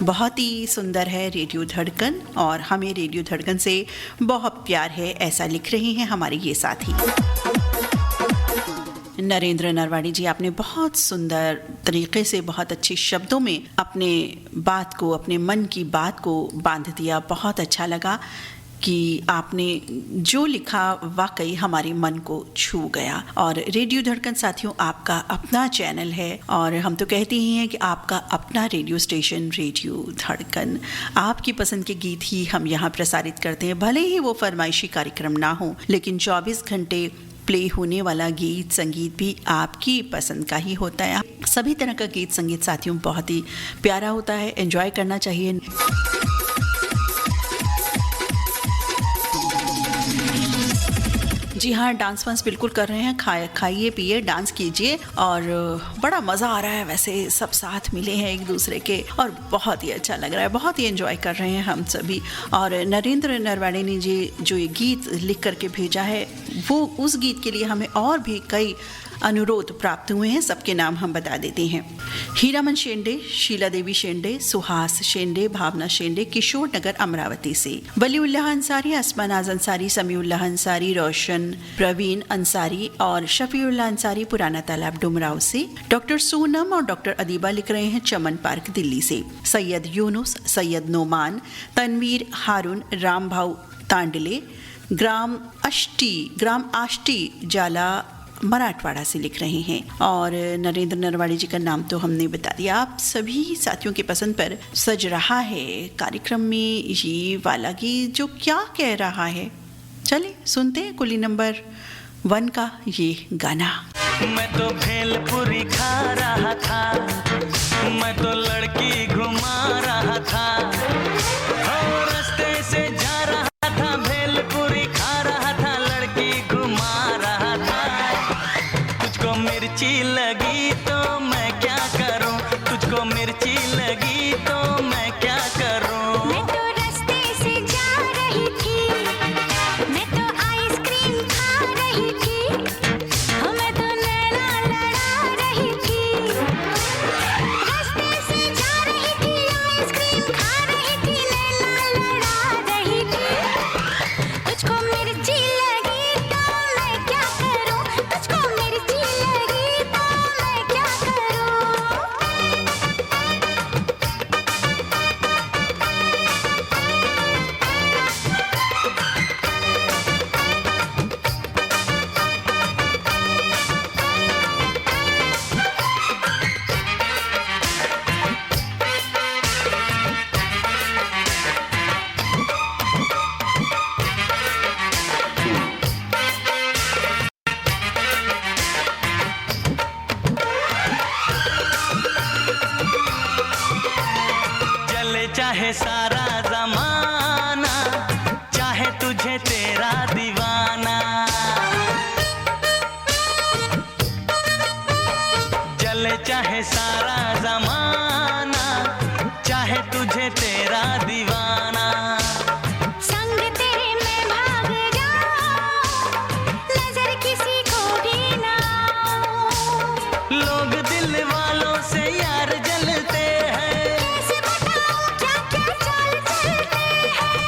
बहुत ही सुंदर है रेडियो धड़कन और हमें रेडियो धड़कन से बहुत प्यार है, ऐसा लिख रहे हैं हमारे ये साथी। नरेंद्र नरवाड़ी जी, आपने बहुत सुंदर तरीके से, बहुत अच्छे शब्दों में अपने बात को, अपने मन की बात को बांध दिया। बहुत अच्छा लगा कि आपने जो लिखा वाकई हमारे मन को छू गया। और रेडियो धड़कन साथियों, आपका अपना चैनल है और हम तो कहते ही हैं कि आपका अपना रेडियो स्टेशन रेडियो धड़कन। आपकी पसंद के गीत ही हम यहाँ प्रसारित करते हैं, भले ही वो फरमाइशी कार्यक्रम ना हो, लेकिन 24 घंटे प्ले होने वाला गीत संगीत भी आपकी पसंद का ही होता है। सभी तरह का गीत संगीत साथियों बहुत ही प्यारा होता है, एंजॉय करना चाहिए। जी हाँ, डांस वांस बिल्कुल कर रहे हैं, खाइए पिए डांस कीजिए और बड़ा मज़ा आ रहा है। वैसे सब साथ मिले हैं एक दूसरे के और बहुत ही अच्छा लग रहा है, बहुत ही एंजॉय कर रहे हैं हम सभी। और नरेंद्र नरवाड़े ने जी जो ये गीत लिख करके भेजा है, वो उस गीत के लिए हमें और भी कई अनुरोध प्राप्त हुए हैं, सबके नाम हम बता देते हैं। हीरामन शेंडे, शीला देवी शेंडे, सुहास शेंडे, भावना शेंडे, किशोर नगर अमरावती से। वलीउल्लाह अंसारी, असमानाज अंसारी, समीउल्लाह अंसारी, रोशन प्रवीण अंसारी और शफीउल्लाह अंसारी, पुराना तालाब डुमराव से। डॉक्टर सोनम और डॉक्टर अदीबा लिख रहे हैं चमन पार्क दिल्ली से। सैयद यूनुस, सैयद नोमान, तनवीर हारून, राम भाऊ तांडले, ग्राम आष्टी जाला मराठवाड़ा से लिख रहे हैं। और नरेंद्र नरवाड़ी जी का नाम तो हमने बता दिया। आप सभी साथियों के पसंद पर सज रहा है कार्यक्रम में ये वाला गीत जो क्या कह रहा है। चलिए सुनते हैं कुली नंबर 1 का ये गाना। मैं तो भेलपुरी खा रहा था, मैं तो लड़की घुमा रहा था, और रास्ते से जा रहा था, भेलपुरी खा रहा था, लड़की घुमा रहा था। तुझको मिर्ची लगी तो मैं क्या करूं, तुझको मिर्ची लगी तो मैं क्या करूं। मैं तो रास्ते से जा रही थी, मैं तो आइसक्रीम खा रही थी, मैं तो नैना लड़ा रही थी। रास्ते से जा रही थी, आइसक्रीम खा रही थी, नैना लड़ा रही थी। तुझको मिर्ची लगी तो मैं क्या करूं, तुझको मिर्ची लगी तो मैं क्या करूं। चले चाहे सारा जमाना, चाहे तुझे तेरा दीवाना, चले चाहे सारा जमाना, चाहे तुझे तेरा दीवाना। संग तेरे मैं भाग जाऊं, नजर किसी को भी ना आऊं। लोग दिल वालों से यार जलते हैं, कैसे बताऊं क्या क्या चाल चलते हैं।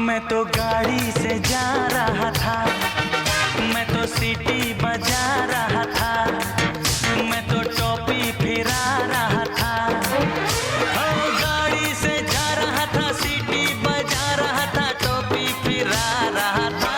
मैं तो गाड़ी से जा रहा था, मैं तो सीटी बजा रहा था, मैं तो टोपी फिरा रहा था, ओ गाड़ी से जा रहा था, सीटी बजा रहा था, टोपी फिरा रहा था।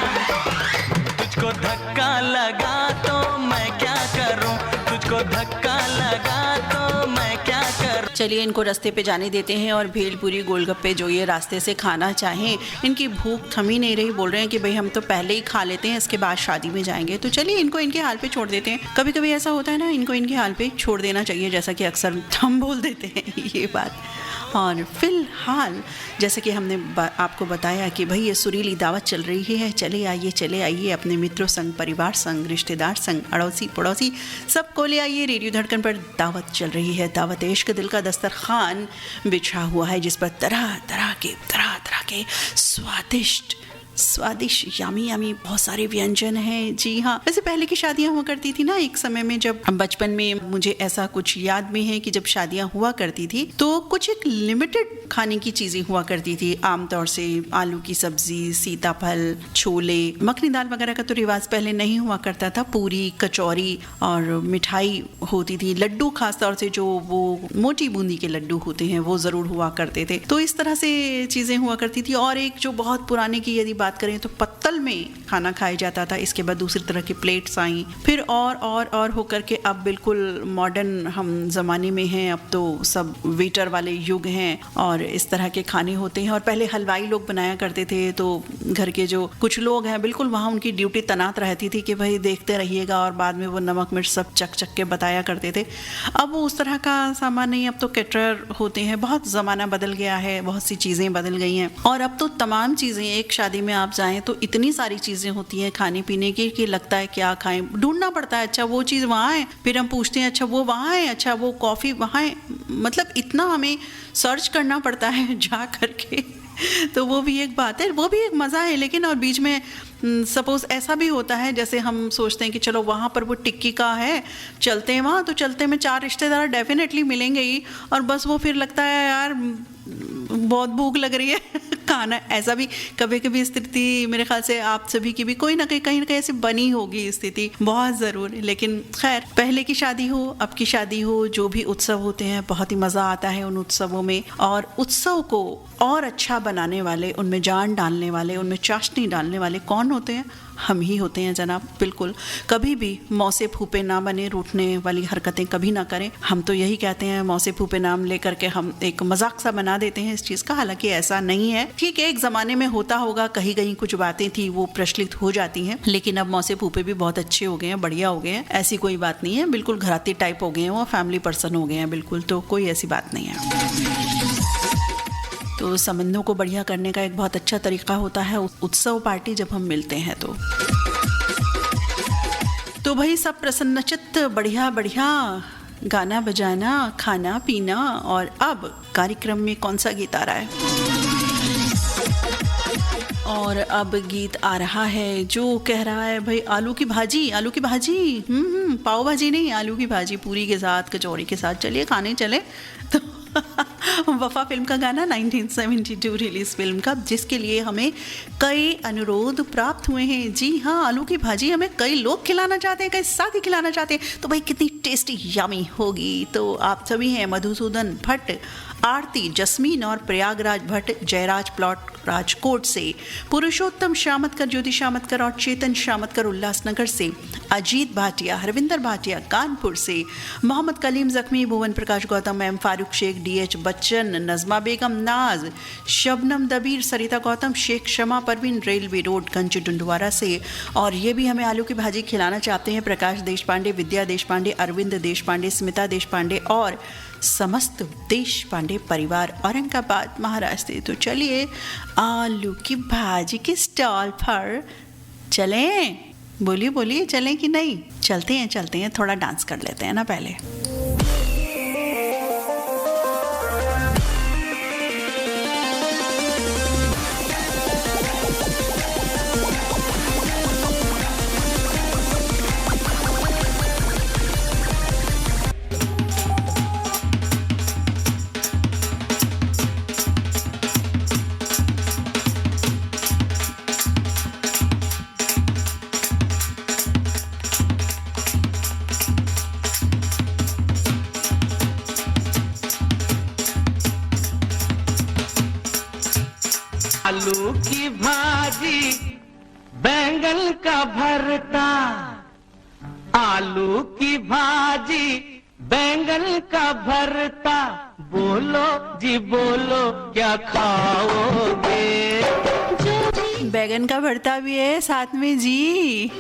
तुझको धक्का लगा तो मैं क्या करूं, तुझको धक्का लगा तो मैं क्या करूं। चलिए इनको रास्ते पे जाने देते हैं और भेलपुरी गोलगप्पे जो ये रास्ते से खाना चाहें, इनकी भूख थम ही नहीं रही, बोल रहे हैं कि भाई हम तो पहले ही खा लेते हैं, इसके बाद शादी में जाएंगे। तो चलिए इनको इनके हाल पे छोड़ देते हैं। कभी कभी ऐसा होता है ना, इनको इनके हाल पे छोड़ देना चाहिए, जैसा कि अक्सर हम बोल देते हैं ये बात। और फिलहाल जैसे कि हमने आपको बताया कि भाई ये सुरीली दावत चल रही है, चले आइए अपने मित्रों संग, परिवार संग, रिश्तेदार संग, अड़ोसी पड़ोसी सबको ले आइए। रेडियो धड़कन पर दावत चल रही है, दावत इश्क, दिल का दस्तरखान बिछा हुआ है जिस पर तरह तरह के स्वादिष्ट यामी बहुत सारे व्यंजन हैं। जी हाँ, वैसे पहले की शादियाँ हुआ करती थी ना एक समय में, जब बचपन में मुझे ऐसा कुछ याद में है कि जब शादियाँ हुआ करती थी तो कुछ एक लिमिटेड खाने की चीज़ें हुआ करती थी। आमतौर से आलू की सब्जी, सीताफल, छोले, मखनी दाल वगैरह का तो रिवाज पहले नहीं हुआ करता था। पूरी, कचौरी और मिठाई होती थी। लड्डू खासतौर से जो वो मोटी बूंदी के लड्डू होते हैं वो ज़रूर हुआ करते थे। तो इस तरह से चीज़ें हुआ करती थी। और एक जो बहुत पुराने की यदि बात करें तो पत्तल में खाना खाया जाता था। इसके बाद दूसरी तरह की प्लेट्स आई, फिर और होकर के अब बिल्कुल मॉडर्न हम ज़माने में हैं। अब तो सब वेटर वाले युग हैं और इस तरह के खाने होते हैं। और पहले हलवाई लोग बनाया करते थे, तो घर के जो कुछ लोग हैं बिल्कुल वहाँ उनकी ड्यूटी तैनात रहती थी कि भाई देखते रहिएगा, और बाद में वो नमक मिर्च सब चक के बताया करते थे। अब वो उस तरह का सामान नहीं, अब तो कैटरर होते हैं। बहुत ज़माना बदल गया है, बहुत सी चीज़ें बदल गई हैं। और अब तो तमाम चीज़ें, एक शादी में आप जाएं तो इतनी सारी चीज़ें होती हैं खाने पीने की कि लगता है क्या खाएं, ढूंढना पड़ता है। अच्छा वो चीज़ वहाँ है, फिर हम पूछते हैं अच्छा वो वहाँ है, अच्छा वो कॉफ़ी वहाँ है, मतलब इतना हमें सर्च करना पड़ता है जा करके। तो वो भी एक बात है, वो भी एक मज़ा है। लेकिन और बीच में सपोज़ ऐसा भी होता है, जैसे हम सोचते हैं कि चलो वहाँ पर वो टिक्की का है, चलते हैं वहाँ, तो चलते में 4 रिश्तेदार डेफिनेटली मिलेंगे ही, और बस वो फिर लगता है यार बहुत भूख लग रही है खाना। ऐसा भी कभी कभी स्थिति मेरे ख्याल से आप सभी की भी कोई ना कहीं ऐसी बनी होगी स्थिति, बहुत ज़रूर। लेकिन खैर, पहले की शादी हो, अब की शादी हो, जो भी उत्सव होते हैं बहुत ही मज़ा आता है उन उत्सवों में। और उत्सव को और अच्छा बनाने वाले, उनमें जान डालने वाले, उनमें चाशनी डालने वाले कौन होते हैं? हम ही होते हैं जनाब। बिल्कुल, कभी भी मौसे फूपे ना बने, रूठने वाली हरकतें कभी ना करें। हम तो यही कहते हैं, मौसे फूपे नाम लेकर के हम एक मजाक सा बना देते हैं इस चीज़ का, हालांकि ऐसा नहीं है। ठीक है, एक ज़माने में होता होगा, कहीं कहीं कुछ बातें थी वो प्रचलित हो जाती हैं, लेकिन अब मौसे फूफे भी बहुत अच्छे हो गए हैं, बढ़िया हो गए हैं, ऐसी कोई बात नहीं है, बिल्कुल घराती टाइप हो गए हैं, वो फैमिली पर्सन हो गए हैं बिल्कुल, तो कोई ऐसी बात नहीं है। तो संबंधों को बढ़िया करने का एक बहुत अच्छा तरीका होता है उत्सव पार्टी, जब हम मिलते हैं तो भाई सब प्रसन्नचित्त, बढ़िया बढ़िया गाना बजाना, खाना पीना। और अब कार्यक्रम में कौन सा गीत आ रहा है? और अब गीत आ रहा है जो कह रहा है भाई आलू की भाजी, आलू की भाजी, पाव भाजी नहीं, आलू की भाजी पूरी के साथ, कचौड़ी के साथ, चलिए खाने चले। तो वफा फिल्म का गाना 1972 रिलीज फिल्म का, जिसके लिए हमें कई अनुरोध प्राप्त हुए हैं। जी हाँ, आलू की भाजी हमें कई लोग खिलाना चाहते हैं, कई साथी खिलाना चाहते हैं, तो भाई कितनी टेस्टी यामी होगी। तो आप सभी हैं मधुसूदन भट्ट, आरती, जस्मीन और प्रयागराज भट्ट, जयराज प्लॉट राजकोट से, पुरुषोत्तम शामतकर, ज्योति शामतकर और चेतन शामतकर उल्लासनगर से, अजीत भाटिया, हरविंदर भाटिया कानपुर से, मोहम्मद कलीम जख्मी, भुवन प्रकाश गौतम, एम फारूक शेख, DH बच्चन, नजमा बेगम नाज, शबनम दबीर, सरिता गौतम, शेख शमा परवीन, रेलवे रोड गंज डुंडवारा से। और ये भी हमें आलू की भाजी खिलाना चाहते हैं प्रकाश देश पांडे, विद्या देश पांडे, अरविंद देश पांडे, स्मिता देश पांडे और समस्त देश पांडे परिवार, औरंगाबाद महाराष्ट्र। तो चलिए आलू की भाजी के स्टॉल पर चलें, बोलिए बोलिए, चलें कि नहीं? चलते हैं, थोड़ा डांस कर लेते हैं ना पहले। आलू की भाजी, बैंगन का भरता, आलू की भाजी, बैंगन का भरता, बोलो जी बोलो क्या खाओगे? बैगन का भरता भी है साथ में जी।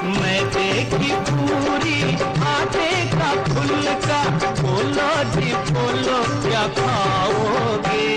मैदे की पूरी, आटे का फुल्का, बोलो जी बोलो क्या खाओगे?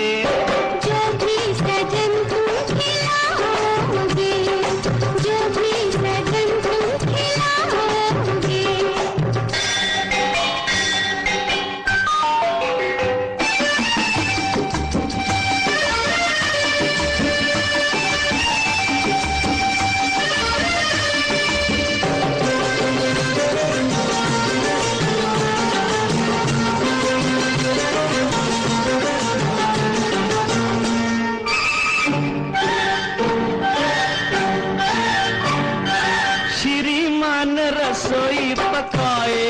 रसोई पकाए,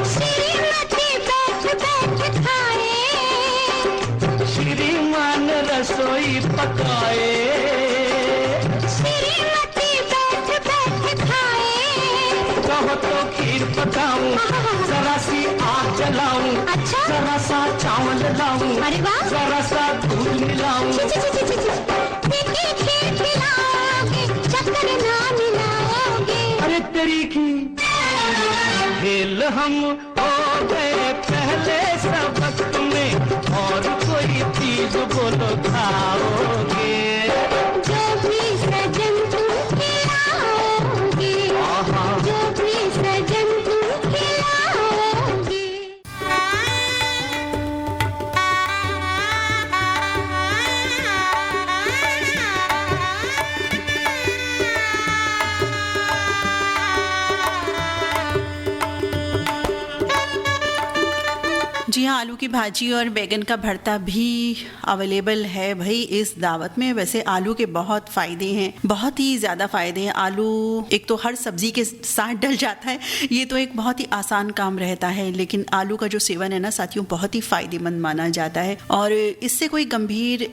श्रीमती बैठ बैठ खाए, श्रीमान रसोई पकाए, श्रीमती बैठ बैठ खाए। कहो तो खीर पकाऊं, जरा सी आग जलाऊं, अच्छा जरा सा चावल लाऊं, अरे वाह, जरा सा दूध मिलाऊं, खीर खिलाओगे, चक्कर ना मिलाओगे, अरे तेरी की खेल हम हो गए पहले सबक में, और कोई चीज बोलो खाओगे? जो भी सजन तुम खिलाओगे, जो भी सजन तुम खिलाओगे। जी हाँ, आलू की भाजी और बैगन का भरता भी अवेलेबल है भाई इस दावत में। वैसे आलू के बहुत फ़ायदे हैं, बहुत ही ज़्यादा फ़ायदे हैं। आलू एक तो हर सब्ज़ी के साथ डल जाता है, ये तो एक बहुत ही आसान काम रहता है, लेकिन आलू का जो सेवन है ना साथियों, बहुत ही फ़ायदेमंद माना जाता है। और इससे कोई गंभीर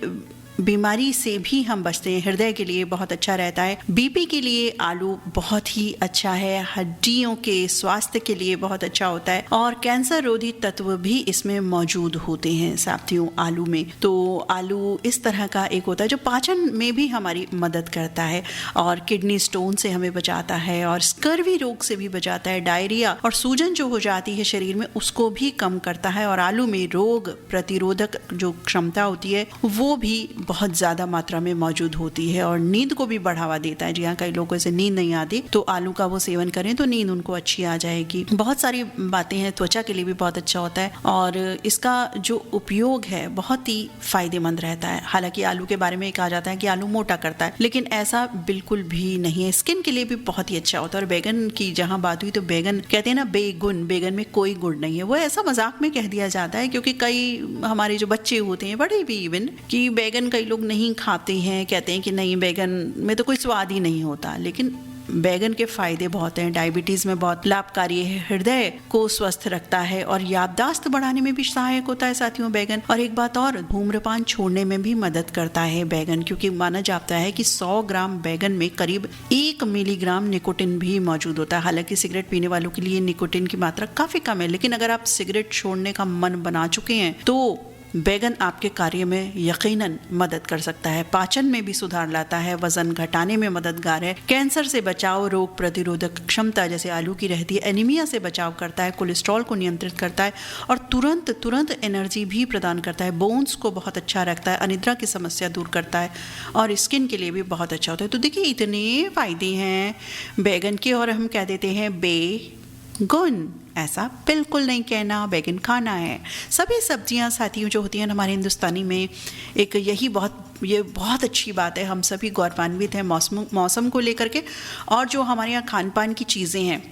बीमारी से भी हम बचते हैं। हृदय के लिए बहुत अच्छा रहता है। बीपी के लिए आलू बहुत ही अच्छा है। हड्डियों के स्वास्थ्य के लिए बहुत अच्छा होता है और कैंसर रोधी तत्व भी इसमें मौजूद होते हैं साथियों आलू में। तो आलू इस तरह का एक होता है जो पाचन में भी हमारी मदद करता है और किडनी स्टोन से हमें बचाता है और स्कर्वी रोग से भी बचाता है। डायरिया और सूजन जो हो जाती है शरीर में उसको भी कम करता है और आलू में रोग प्रतिरोधक जो क्षमता होती है वो भी बहुत ज़्यादा मात्रा में मौजूद होती है और नींद को भी बढ़ावा देता है। जी हाँ, कई लोगों को ऐसे नींद नहीं आती तो आलू का वो सेवन करें तो नींद उनको अच्छी आ जाएगी। बहुत सारी बातें हैं, त्वचा के लिए भी बहुत अच्छा होता है और इसका जो उपयोग है बहुत ही फायदेमंद रहता है। हालांकि आलू के बारे में कहा जाता है कि आलू मोटा करता है, लेकिन ऐसा बिल्कुल भी नहीं है। स्किन के लिए भी बहुत ही अच्छा होता है। और बैगन की जहाँ बात हुई तो बैगन कहते हैं ना बेगुन, बैगन में कोई गुण नहीं है, वो ऐसा मजाक में कह दिया जाता है क्योंकि कई हमारे जो बच्चे होते हैं, बड़े भी इवन, कि बैगन कई लोग नहीं खाते हैं, कहते हैं कि नहीं बैगन में तो कोई स्वाद ही नहीं होता। लेकिन बैगन के फायदे बहुत हैं। डायबिटीज में बहुत लाभकारी है, हृदय को स्वस्थ रखता है और याददाश्त बढ़ाने में भी सहायक होता है साथियों बैगन। और एक बात और, धूम्रपान छोड़ने में भी मदद करता है बैगन, क्योंकि माना जाता है कि 100 ग्राम बैगन में करीब 1 मिलीग्राम निकोटिन भी मौजूद होता है। हालांकि सिगरेट पीने वालों के लिए निकोटिन की मात्रा काफी कम है, लेकिन अगर आप सिगरेट छोड़ने का मन बना चुके हैं तो बैगन आपके कार्य में यकीनन मदद कर सकता है। पाचन में भी सुधार लाता है, वजन घटाने में मददगार है, कैंसर से बचाव, रोग प्रतिरोधक क्षमता जैसे आलू की रहती है, एनीमिया से बचाव करता है, कोलेस्ट्रॉल को नियंत्रित करता है और तुरंत एनर्जी भी प्रदान करता है। बोन्स को बहुत अच्छा रखता है, अनिद्रा की समस्या दूर करता है और स्किन के लिए भी बहुत अच्छा होता है। तो देखिए इतने फायदे हैं बैगन के और हम कह देते हैं बेगुन। ऐसा बिल्कुल नहीं कहना, बैगन खाना है। सभी सब्जियां साथियों जो होती हैं हमारे हिंदुस्तानी में, एक ये बहुत अच्छी बात है। हम सभी गौरवान्वित हैं मौसम को लेकर के और जो हमारे यहाँ खान पान की चीज़ें हैं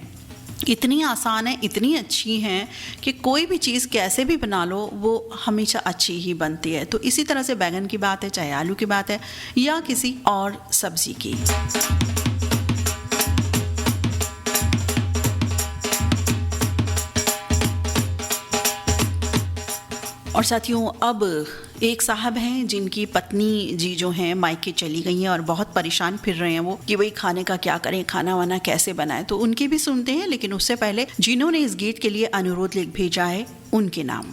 इतनी आसान है, इतनी अच्छी हैं कि कोई भी चीज़ कैसे भी बना लो वो हमेशा अच्छी ही बनती है। तो इसी तरह से बैगन की बात है, चाहे आलू की बात है या किसी और सब्जी की। और साथियों अब एक साहब हैं जिनकी पत्नी जी जो हैं मायके चली गई हैं और बहुत परेशान फिर रहे हैं वो कि भाई खाने का क्या करें, खाना वाना कैसे बनाएं। तो उनके भी सुनते हैं, लेकिन उससे पहले जिन्होंने इस गीत के लिए अनुरोध लिख भेजा है उनके नाम: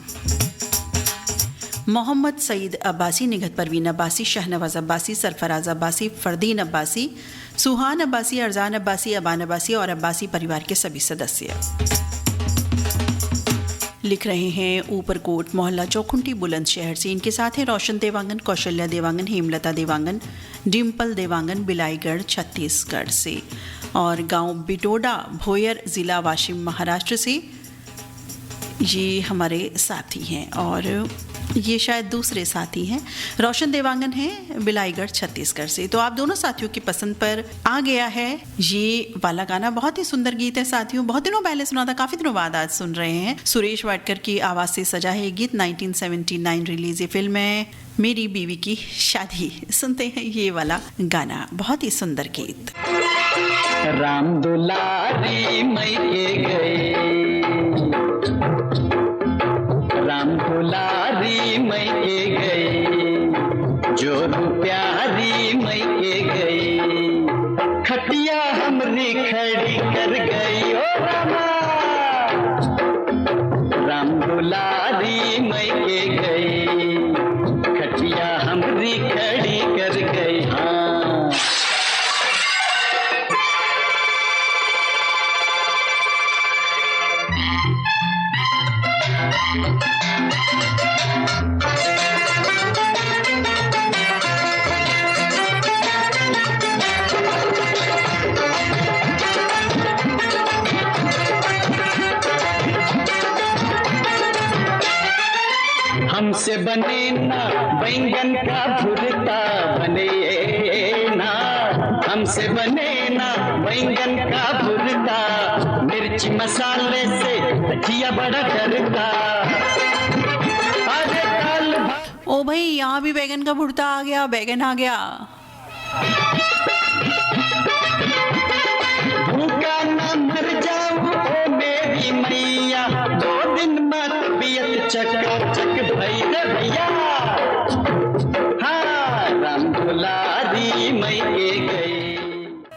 मोहम्मद सईद अब्बासी, निगहत परवीन अब्बासी, शहनवाज अब्बासी, सरफराज अब्बासी, फरदीन अब्बासी, सुहान अब्बासी, अरजान अब्बासी, अबान अब्बासी और अब्बासी परिवार के सभी सदस्य। लिख रहे हैं ऊपरकोट मोहल्ला चौखुंटी बुलंदशहर से। इनके साथ हैं रोशन देवांगन, कौशल्या देवांगन, हेमलता देवांगन, डिम्पल देवांगन बिलाईगढ़ छत्तीसगढ़ से और गांव बिटोडा भोयर ज़िला वाशिम महाराष्ट्र से ये हमारे साथी हैं और ये शायद दूसरे साथी हैं। रोशन देवांगन हैं बिलाईगढ़ छत्तीसगढ़ से। तो आप दोनों साथियों की पसंद पर आ गया है ये वाला गाना। बहुत ही सुंदर गीत है साथियों, बहुत दिनों पहले सुना था, काफी दिनों बाद आज सुन रहे हैं। सुरेश वाडकर की आवाज से सजा है गीत, 1979 रिलीज ये फिल्म है मेरी बीवी की शादी। सुनते हैं ये वाला गाना, बहुत ही सुंदर गीत। राम दुलारी मैके गए, राम दुलारी मैके गए, जो प्यारी मैके गई, खटिया हमरी खड़ी कर गई ओ रामा, राम दुलारी मैके गई, खटिया हमरी खड़ी कर गई। हाँ हमसे बने ना बैंगन का भुरता, बने ना हमसे बने ना बैंगन का भुरता, मिर्च मसाले से भजिया बड़ा डरता। अरे काल ओ भाई यहाँ भी बैगन का भुर्ता आ गया, बैगन आ गया। भूखा ना मर जाऊं ओ मेरी मैया, 2 दिन में तबीयत चकाचक भई रे भैया। हाँ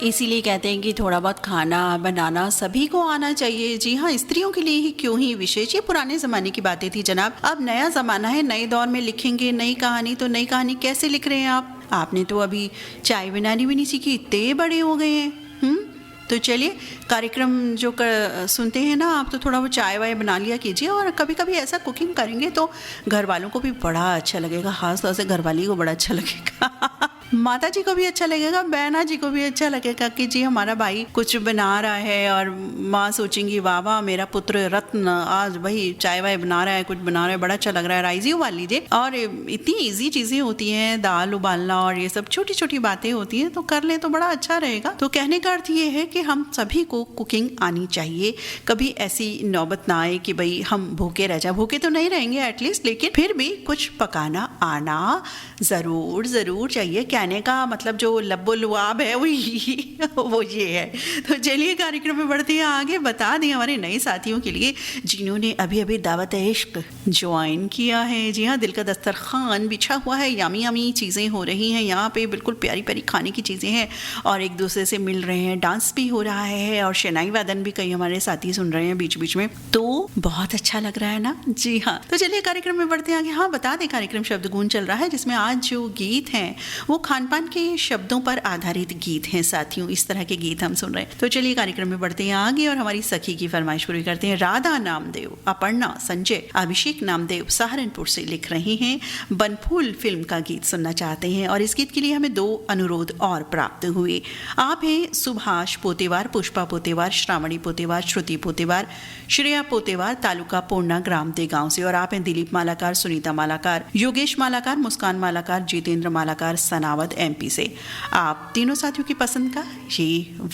इसीलिए कहते हैं कि थोड़ा बहुत खाना बनाना सभी को आना चाहिए। जी हाँ, स्त्रियों के लिए ही क्यों ही विशेष, ये पुराने ज़माने की बातें थी जनाब। अब नया ज़माना है, नए दौर में लिखेंगे नई कहानी। तो नई कहानी कैसे लिख रहे हैं आप? आपने तो अभी चाय बनानी भी नहीं सीखी, इतने बड़े हो गए हैं। तो चलिए कार्यक्रम जो सुनते हैं ना आप, तो थोड़ा वो चाय वाय बना लिया कीजिए। और कभी कभी ऐसा कुकिंग करेंगे तो घर वालों को भी बड़ा अच्छा लगेगा, खास तौर से घर वाली को बड़ा अच्छा लगेगा माता जी को भी अच्छा लगेगा, बहना जी को भी अच्छा लगेगा कि जी हमारा भाई कुछ बना रहा है। और माँ सोचेंगी वाह वाह मेरा पुत्र रत्न आज भाई चाय वाय बना रहा है, कुछ बना रहा है, बड़ा अच्छा लग रहा है, राइस ही उबाल लीजिए। और इतनी ईजी चीज़ें होती हैं, दाल उबालना और ये सब छोटी छोटी बातें होती हैं, तो कर ले तो बड़ा अच्छा रहेगा। तो कहने का अर्थ ये है कि हम सभी को कुकिंग आनी चाहिए। कभी ऐसी नौबत ना आए कि भाई हम भूखे रह जाए, भूखे तो नहीं रहेंगे एटलीस्ट, लेकिन फिर भी कुछ पकाना आना ज़रूर ज़रूर चाहिए। कहने का मतलब जो लब्बो लुआब है वो ये है। तो चलिए कार्यक्रम में बढ़ते हैं आगे। बता दें हमारे नए साथियों के लिए जिन्होंने अभी अभी दावत इश्क ज्वाइन किया है। जी हाँ, दिल का दस्तरखान बिछा हुआ है, यामी यामी चीज़ें हो रही हैं यहाँ पे, बिल्कुल प्यारी प्यारी खाने की चीज़ें हैं और एक दूसरे से मिल रहे हैं, डांस भी हो रहा है और शनाई वादन भी कई हमारे साथी सुन रहे हैं बीच बीच में, तो बहुत अच्छा लग रहा है ना। जी हाँ, तो चलिए कार्यक्रम में बढ़ते हैं आगे। हाँ, बता दें कार्यक्रम शब्द गूंज चल रहा है, जिसमें आज जो गीत हैं वो खान पान के शब्दों पर आधारित गीत हैं साथियों। इस तरह के गीत हम सुन रहे हैं। तो चलिए कार्यक्रम में बढ़ते हैं आगे और हमारी सखी की फरमाइश पूरी करते हैं। राधा नामदेव, अपर्णा, संजय, अभिषेक नामदेव सहारनपुर से लिख रहे हैं, बनफूल फिल्म का गीत सुनना चाहते हैं। और इस गीत के लिए हमें 2 अनुरोध और प्राप्त हुए। आप हैं सुभाष पोतेवार, पुष्पा पोतेवार, श्रावणी पोतेवार, श्रुति पोतेवार, श्रेया पोतेवार, तालुका पूर्णा, ग्राम देगांव से। और आप हैं दिलीप मालाकार, सुनीता मालाकार, योगेश मालाकार, मुस्कान मालाकार, जितेंद्र मालाकार, सनावद MP से। आप तीनों साथियों की पसंद का ये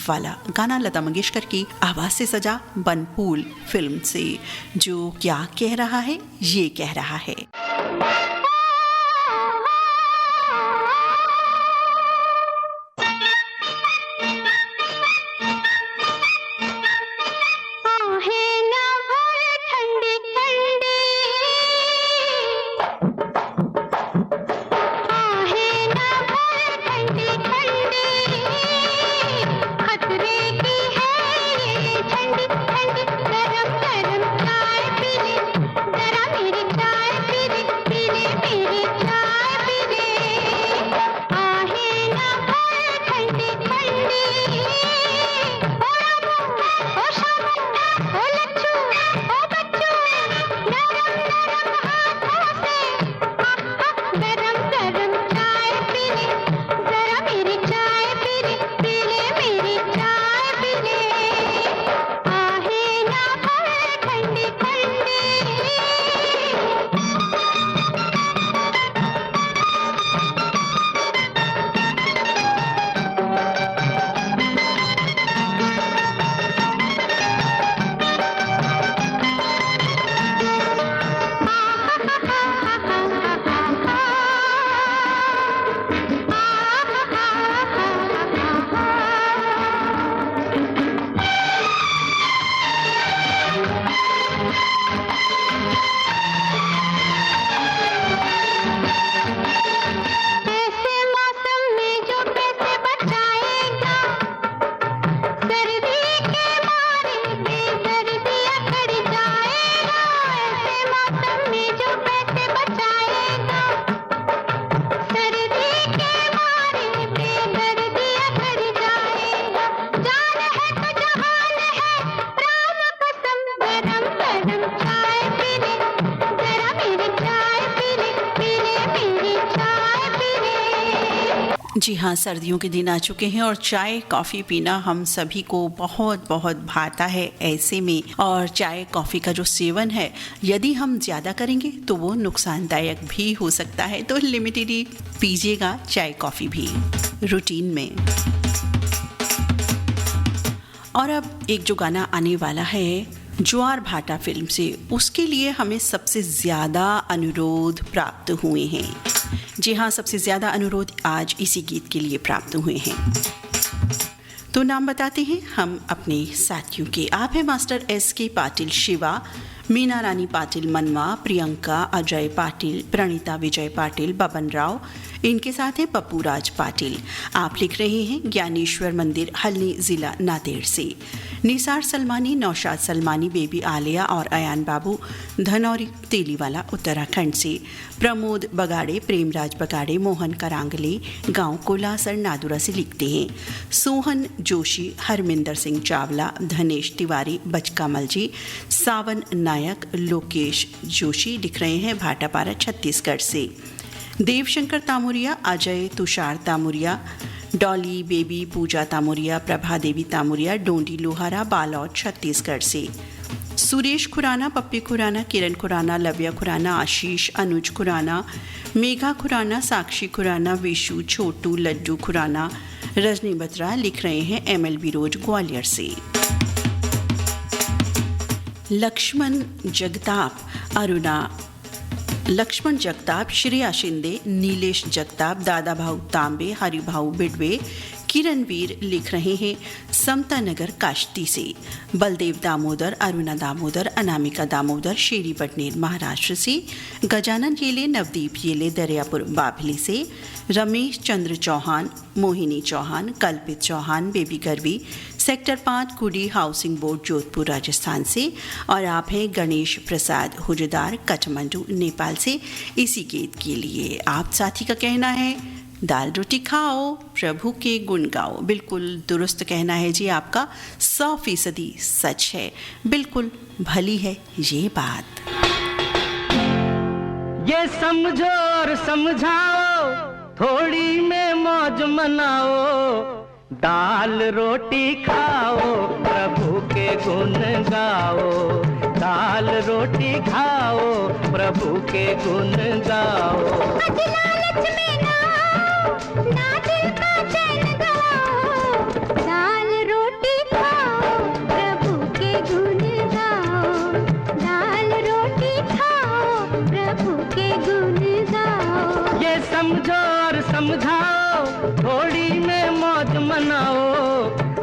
वाला गाना लता मंगेशकर की आवाज से सजा बनफूल फिल्म से, जो क्या कह रहा है, ये कह रहा है। जी हाँ, सर्दियों के दिन आ चुके हैं और चाय कॉफ़ी पीना हम सभी को बहुत बहुत भाता है ऐसे में। और चाय कॉफ़ी का जो सेवन है यदि हम ज़्यादा करेंगे तो वो नुकसानदायक भी हो सकता है, तो लिमिटेड ही पीजिएगा चाय कॉफ़ी भी रूटीन में। और अब एक जो गाना आने वाला है ज्वार भाटा फिल्म से, उसके लिए हमें सबसे ज़्यादा अनुरोध प्राप्त हुए हैं। जी हाँ, सबसे ज़्यादा अनुरोध आज इसी गीत के लिए प्राप्त हुए हैं। तो नाम बताते हैं हम अपने साथियों के। आप हैं मास्टर SK पाटिल शिवा, मीना रानी पाटिल मनवा, प्रियंका अजय पाटिल, प्रणीता विजय पाटिल, बबन राव, इनके साथ हैं पप्पू राज पाटिल। आप लिख रहे हैं ज्ञानेश्वर मंदिर, हल्नी, जिला नांदेड़ से। निसार सलमानी, नौशाद सलमानी, बेबी आलिया और अयान बाबू धनौरी तेलीवाला उत्तराखंड से। प्रमोद बगाड़े, प्रेमराज बगाड़े, मोहन करांगले, गांव कोलासर नादुरा से लिखते हैं। सोहन जोशी, हरमिंदर सिंह चावला, धनेश तिवारी, बचकामल जी, सावन नायक, लोकेश जोशी लिख रहे हैं भाटापारा छत्तीसगढ़ से। देवशंकर तामुरिया, अजय तुषार तामुरिया, डॉली बेबी, पूजा तामुरिया, प्रभा देवी तामुरिया, डोंडी लोहारा, बालौद छत्तीसगढ़ से। सुरेश खुराना, पप्पी खुराना, किरण खुराना, लव्या खुराना, आशीष, अनुज खुराना, मेघा खुराना, साक्षी खुराना, विशु, छोटू, लड्डू खुराना, रजनी बत्रा लिख रहे हैं MLB रोड ग्वालियर से। लक्ष्मण जगताप, अरुणा लक्ष्मण जगताप, श्रेया शिंदे, नीलेश जगताप, दादा भाऊ तांबे, हरिभाऊ बिडवे, किरणवीर लिख रहे हैं समता नगर काश्ती से। बलदेव दामोदर, अरुणा दामोदर, अनामिका दामोदर, शेरी बटनेर महाराष्ट्र से। गजानन येले, नवदीप येले, दरियापुर बाभली से। रमेश चंद्र चौहान, मोहिनी चौहान, कल्पित चौहान, बेबी गर्वी, सेक्टर 5 कुडी हाउसिंग बोर्ड जोधपुर राजस्थान से। और आप हैं गणेश प्रसाद हुजदार, काठमांडू नेपाल से। इसी गीत के लिए आप साथी का कहना है दाल रोटी खाओ, प्रभु के गुण गाओ। बिल्कुल दुरुस्त कहना है जी आपका, 100% सच है, बिल्कुल भली है ये बात। ये समझो और समझाओ, थोड़ी में मौज मनाओ, दाल रोटी खाओ, प्रभु के गुण गाओ। दाल रोटी खाओ, प्रभु के गुण गाओ। लालच में ना आओ, ना दिल का चैन गवाओ। दाल रोटी खाओ, प्रभु के गुण गाओ। दाल रोटी खाओ, प्रभु के गुण गाओ। ये समझो और समझाओ, थोड़ी में मौज मनाओ,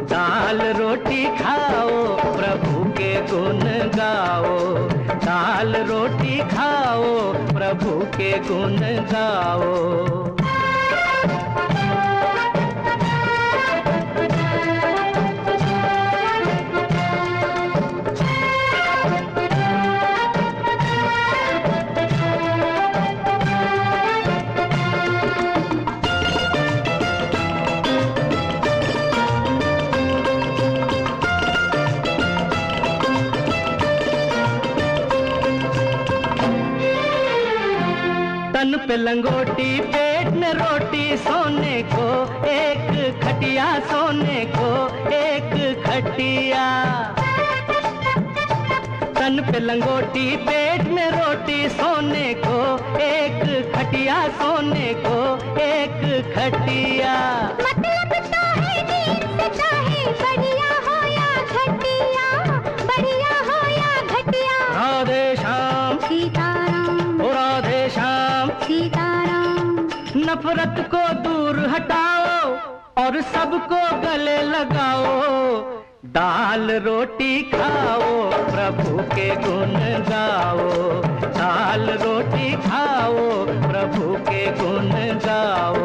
दाल रोटी खाओ, प्रभु के गुण गाओ। दाल रोटी खाओ, प्रभु के गुण गाओ। तन पे लंगोटी, पेट में रोटी, सोने को एक खटिया, सोने को एक खटिया। तन पे लंगोटी, पेट में रोटी, सोने को एक खटिया, सोने को एक खटिया। मतलब तो है नींद से चाहे बढ़िया हो या घटिया, बढ़िया हो या घटिया। राधे श्याम सीताराम, ओ राधे श्याम सीताराम। नफरत को दूर हटाओ और सबको गले लगाओ। दाल रोटी खाओ, प्रभु के गुण गाओ। दाल रोटी खाओ, प्रभु के गुण गाओ।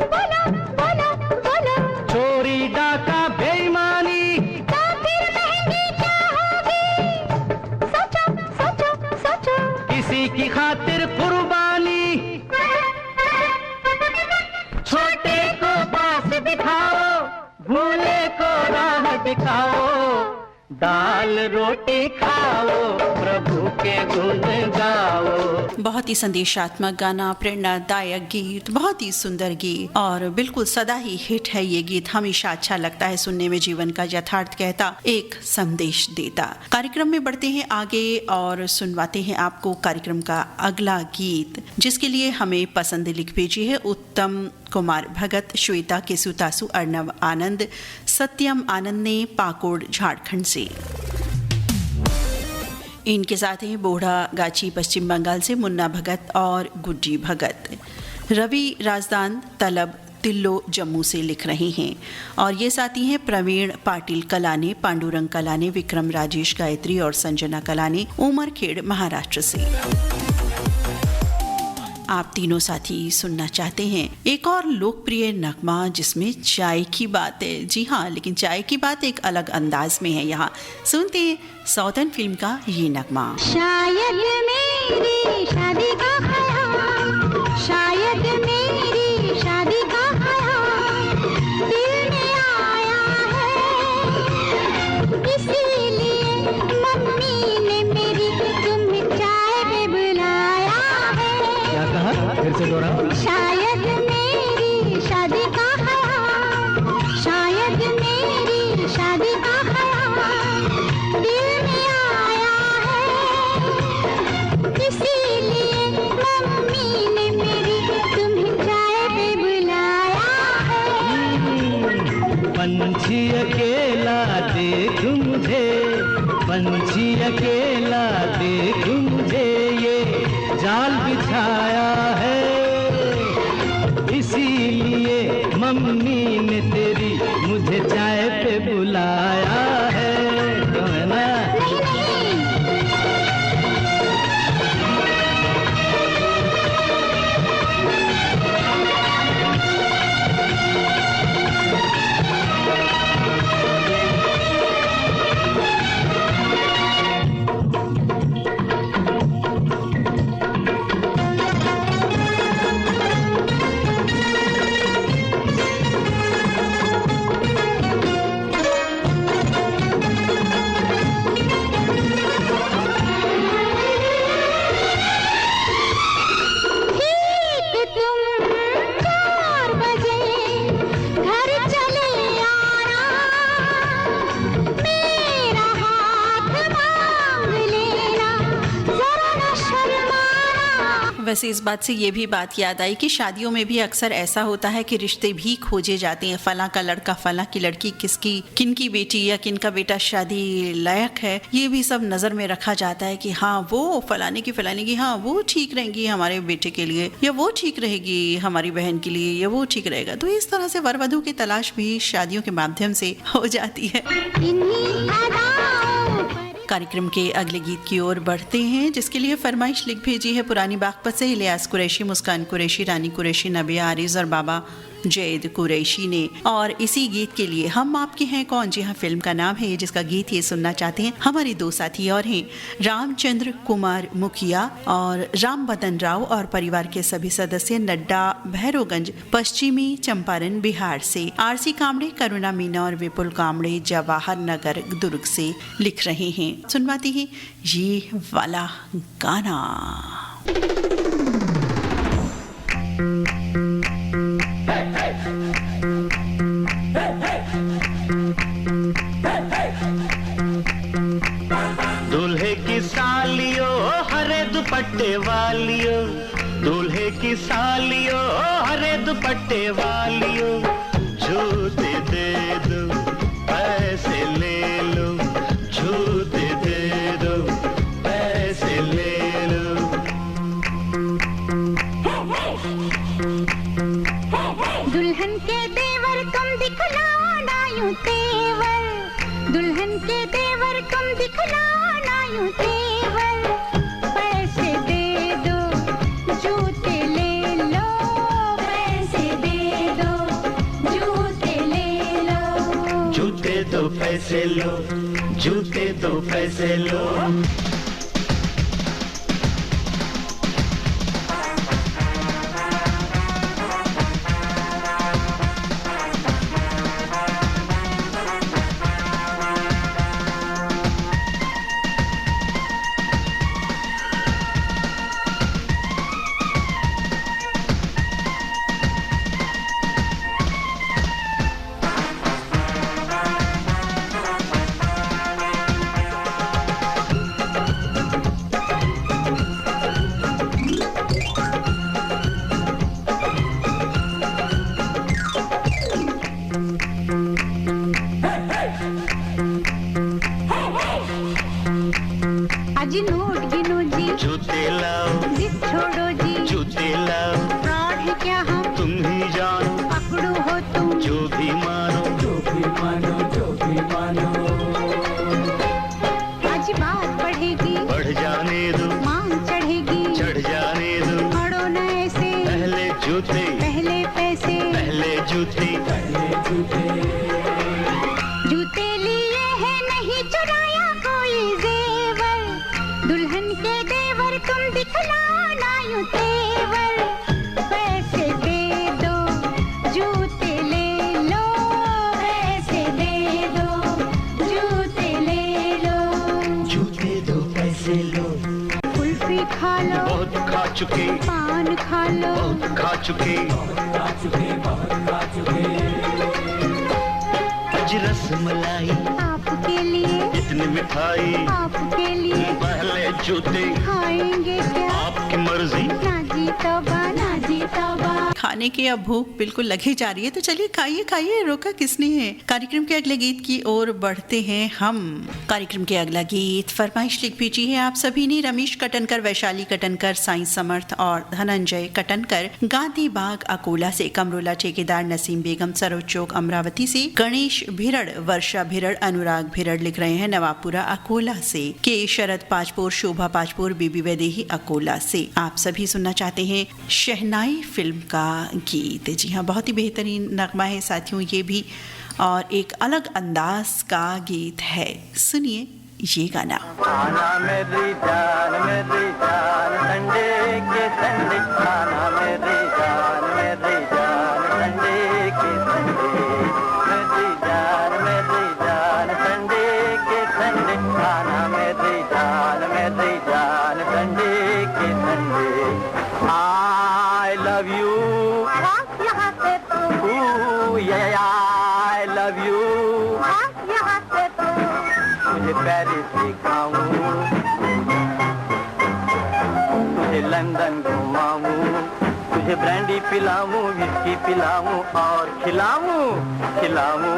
बोलो बोलो बोलो, चोरी डाका बेईमानी, तो फिर महंगी क्या होगी। सोचो सोचो सोचो, किसी की खातिर कुर्बानी। छोटे को पास दिखाओ, भूले को राह दिखाओ। दाल रोटी खाओ, प्रभु के गुण गाओ। बहुत ही संदेशात्मक गाना, प्रेरणादायक गीत, बहुत ही सुंदर गीत और बिल्कुल सदा ही हिट है ये गीत। हमेशा अच्छा लगता है सुनने में, जीवन का यथार्थ कहता, एक संदेश देता। कार्यक्रम में बढ़ते हैं आगे और सुनवाते हैं आपको कार्यक्रम का अगला गीत, जिसके लिए हमें पसंद लिख भेजी है उत्तम कुमार भगत, श्वेता केसुतासु, अर्णव आनंद, सत्यम आनंद ने पाकोड़ झारखंड से। इनके साथ हैं बोढ़ा गाची पश्चिम बंगाल से मुन्ना भगत और गुड्डी भगत। रवि राजदान तलब तिल्लो जम्मू से लिख रहे हैं। और ये साथी हैं प्रवीण पाटिल कलाने, पांडुरंग कलाने, विक्रम राजेश गायत्री और संजना कलाने, उमरखेड़ महाराष्ट्र से। आप तीनों साथी सुनना चाहते हैं एक और लोकप्रिय नगमा जिसमें चाय की बात है। जी हाँ, लेकिन चाय की बात एक अलग अंदाज में है। यहाँ सुनते हैं साउथर्न फिल्म का ये नगमा। शायद मेरी शादी का ख्याल, शायद मेरी शादी का ख्याल दिल में आया है, इसीलिए मम्मी ने मेरी तुम्हें चाय पे बुलाया है। क्या कहा? फिर से दोहराओ। शायद मेरी शादी का ख्याल, शायद मेरी शादी का ख्याल दिल में आया है, इसीलिए मम्मी ने मेरी तुम्हें चाय पे बुलाया है। पंछी अकेला देख मुझे, पंछी अकेला देख मुझे, ये जाल बिछाया है, इसीलिए मम्मी ने तेरी मुझे चाय पे बुलाया है। क्यों है ना? वैसे इस बात से ये भी बात याद आई कि शादियों में भी अक्सर ऐसा होता है कि रिश्ते भी खोजे जाते हैं। फलां का लड़का, फलां की लड़की, किसकी किनकी बेटी या किनका बेटा शादी लायक है, ये भी सब नज़र में रखा जाता है कि हाँ वो फलाने की हाँ वो ठीक रहेंगी हमारे बेटे के लिए, या वो ठीक रहेगी हमारी बहन के लिए, या वो ठीक रहेगा। तो इस तरह से वर वधू की तलाश भी शादियों के माध्यम से हो जाती है। कार्यक्रम के अगले गीत की ओर बढ़ते हैं, जिसके लिए फरमाइश लिख भेजी है पुरानी बागपत से इलियास कुरैशी, मुस्कान कुरैशी, रानी कुरैशी, नबिया आरिज और बाबा जैद कुरैशी ने। और इसी गीत के लिए हम आपके हैं कौन, जी हाँ फिल्म का नाम है, जिसका गीत ये सुनना चाहते हैं हमारे दो साथी और हैं रामचंद्र कुमार मुखिया और राम बदन राव और परिवार के सभी सदस्य, नड्डा, भैरवगंज, पश्चिमी चंपारण, बिहार से। आरसी कामड़े, करुणा मीना और विपुल कामड़े जवाहर नगर दुर्ग से लिख रहे हैं। सुनवाती है ये वाला गाना। दूल्हे की सालियो हरे दुपट्टे वालियो, दूल्हे की सालियो हरे दुपट्टे वालियो, जूते दे दो पैसे ले लो, जूते दे दो पैसे ले लो। दुल्हन के देवर तुम दिखलाओ ना यूं तेवर, दुल्हन के देवर तुम दिखलाओ ना यूं तेवर, पैसे दे दो जूते ले लो, पैसे दे दो जूते ले लो, जूते दो पैसे लो, जूते दो पैसे लो। अजी नोट गिनो जी, जूते लाओ, जिद छोड़ो जी, जूते लाओ, फ्रॉड है क्या हम तुम ही जानो, पकड़ो चुके, पान खा लो, बहुत खा चुके, आज रसमलाई आपके लिए, इतनी मिठाई आपके लिए, पहले जूते खाएंगे क्या, आपकी मर्जी। ना जी तौबा, ना जी तौबा। खाने की अब भूख बिल्कुल लगी जा रही है, तो चलिए खाइए खाइए, रोका किसने है। कार्यक्रम के अगले गीत की ओर बढ़ते हैं हम। कार्यक्रम के अगला गीत फरमाइश लिख भेजी है आप सभी ने। रमेश कटनकर, वैशाली कटनकर, साईं समर्थ और धनंजय कटनकर, गांधी बाग अकोला से, कमरोला ठेकेदार, नसीम बेगम, सरोज चौक अमरावती से, गणेश भिरड़, वर्षा भिरड़, अनुराग भिरड़ लिख रहे हैं नवापुरा अकोला से, के शरद पाजपुर, शोभा पाजपुर, बीबी वैदेही अकोला से। आप सभी सुनना चाहते हैं शहनाई फिल्म का गीत। जी हाँ, बहुत ही बेहतरीन नगमा है साथियों ये भी, और एक अलग अंदाज का गीत है। सुनिए ये गाना। खाना मेरी जान संडे के संडे, खाना मेरी जान संडे के संडे, मेरी जान संडे के संडे, खाना मेरी जान संडे के संडे। I love you, यहाँ से तू, yeah, I love you, यहाँ से तू, तुझे पेरिस दिखाऊं, तुझे लंदन घुमाऊं, तुझे ब्रांडी पिलाऊं, विस्की पिलाऊं और खिलाऊं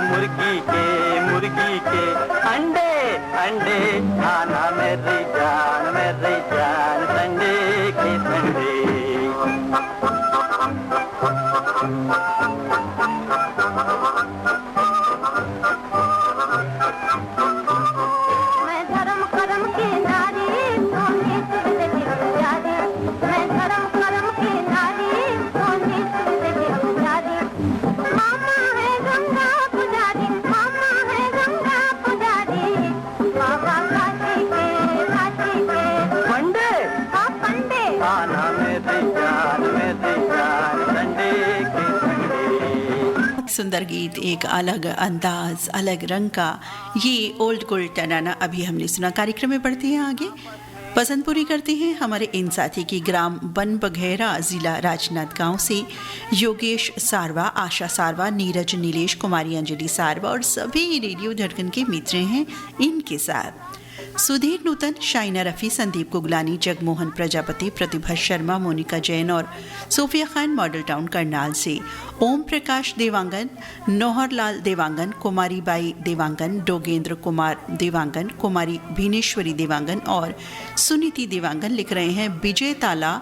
मुर्गी के अंडे अंडे। खाना मेरी जान संडे के संडे। मैं धर्म कर्म की नारी, सोनी तुझसे प्यारी, मैं धर्म कर्म की नारी, सोनी तुझसे प्यारी। मामा है गंगा पुजारी, मामा है गंगा पुजारी, बाबा काशी के पंडे, हाँ पंडे। खाना मेरी जान संडे के संडे। सुंदर गीत, एक अलग अंदाज, अलग रंग का, ये ओल्ड गोल्ड तराना अभी हमने सुना। कार्यक्रम में बढ़ते हैं आगे, पसंद पूरी करते हैं हमारे इन साथी की। ग्राम बन बघेरा, जिला राजनांदगांव से योगेश सारवा, आशा सारवा, नीरज, नीलेश, कुमारी अंजलि सारवा और सभी रेडियो धड़कन के मित्र हैं इनके साथ। सुधीर नूतन, शाइना रफ़ी, संदीप गुगलानी, जगमोहन प्रजापति, प्रतिभा शर्मा, मोनिका जैन और सोफिया खान मॉडल टाउन करनाल से, ओम प्रकाश देवांगन, नौहर लाल देवांगन, कुमारी बाई देवांगन, डोगेंद्र कुमार देवांगन, कुमारी भीनेश्वरी देवांगन और सुनीति देवांगन लिख रहे हैं विजय ताला,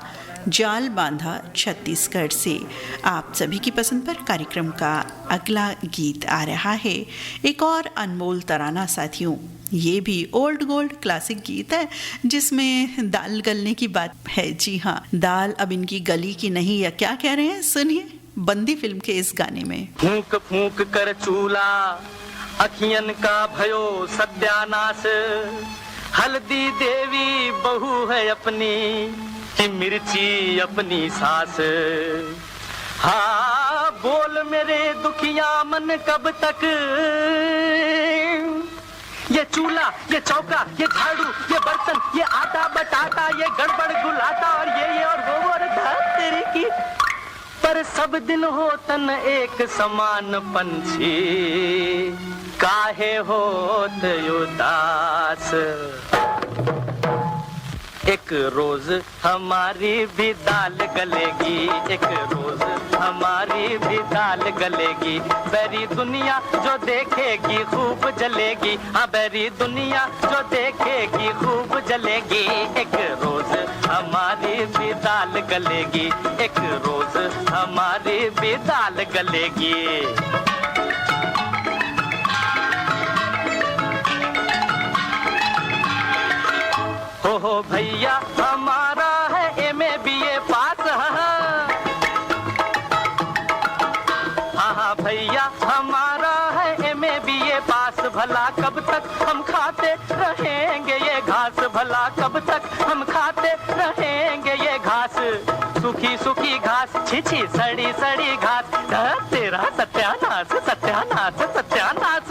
जाल बांधा, छत्तीसगढ़ से। आप सभी की पसंद पर कार्यक्रम का अगला गीत आ रहा है, एक और अनमोल तराना साथियों। ये भी ओल्ड गोल्ड क्लासिक गीत है जिसमें दाल गलने की बात है। जी हाँ, दाल अब इनकी गली की नहीं, या क्या कह रहे हैं, सुनिए बंदी फिल्म के इस गाने में। फूंक फूंक कर चूल्हा अखियन का भयो सत्यानाश, हल्दी देवी बहू है अपनी कि मिर्ची अपनी सास। हाँ बोल मेरे दुखिया मन कब तक, ये चूल्हा, ये चौका, ये झाड़ू, ये बर्तन, ये आटा बटाटा, ये गड़बड़ गुलाटा और ये और वो और तेरी की। पर सब दिन हो तन एक समान पंछी, काहे होत उदास। एक रोज हमारी भी दाल गलेगी, एक रोज हमारी भी दाल गलेगी। बैरी दुनिया जो देखेगी खूब जलेगी, हाँ बैरी दुनिया जो देखेगी खूब जलेगी। एक रोज हमारी भी दाल गलेगी, एक रोज हमारी भी दाल गलेगी। हो भैया हमारा है एमए बीए पास, हाँ भैया हमारा है एमए बीए पास। भला कब तक हम खाते रहेंगे ये घास, भला कब तक हम खाते रहेंगे ये घास। सूखी सूखी घास, छिछी सड़ी सड़ी घास, तेरा सत्यानाश सत्यानाश सत्यानाश।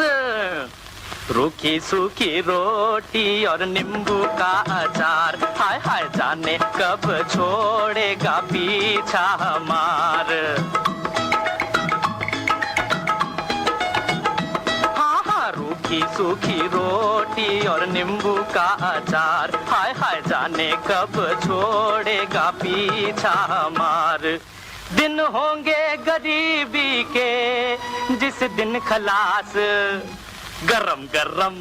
रूखी सूखी रोटी और नींबू का अचार, हाय हाय जाने कब छोड़ेगा पीछा हमार। हाँ हाँ रूखी सूखी रोटी और नींबू का अचार, हाय हाय जाने कब छोड़ेगा पीछा हमार। दिन होंगे गरीबी के जिस दिन खलास, गरम गरम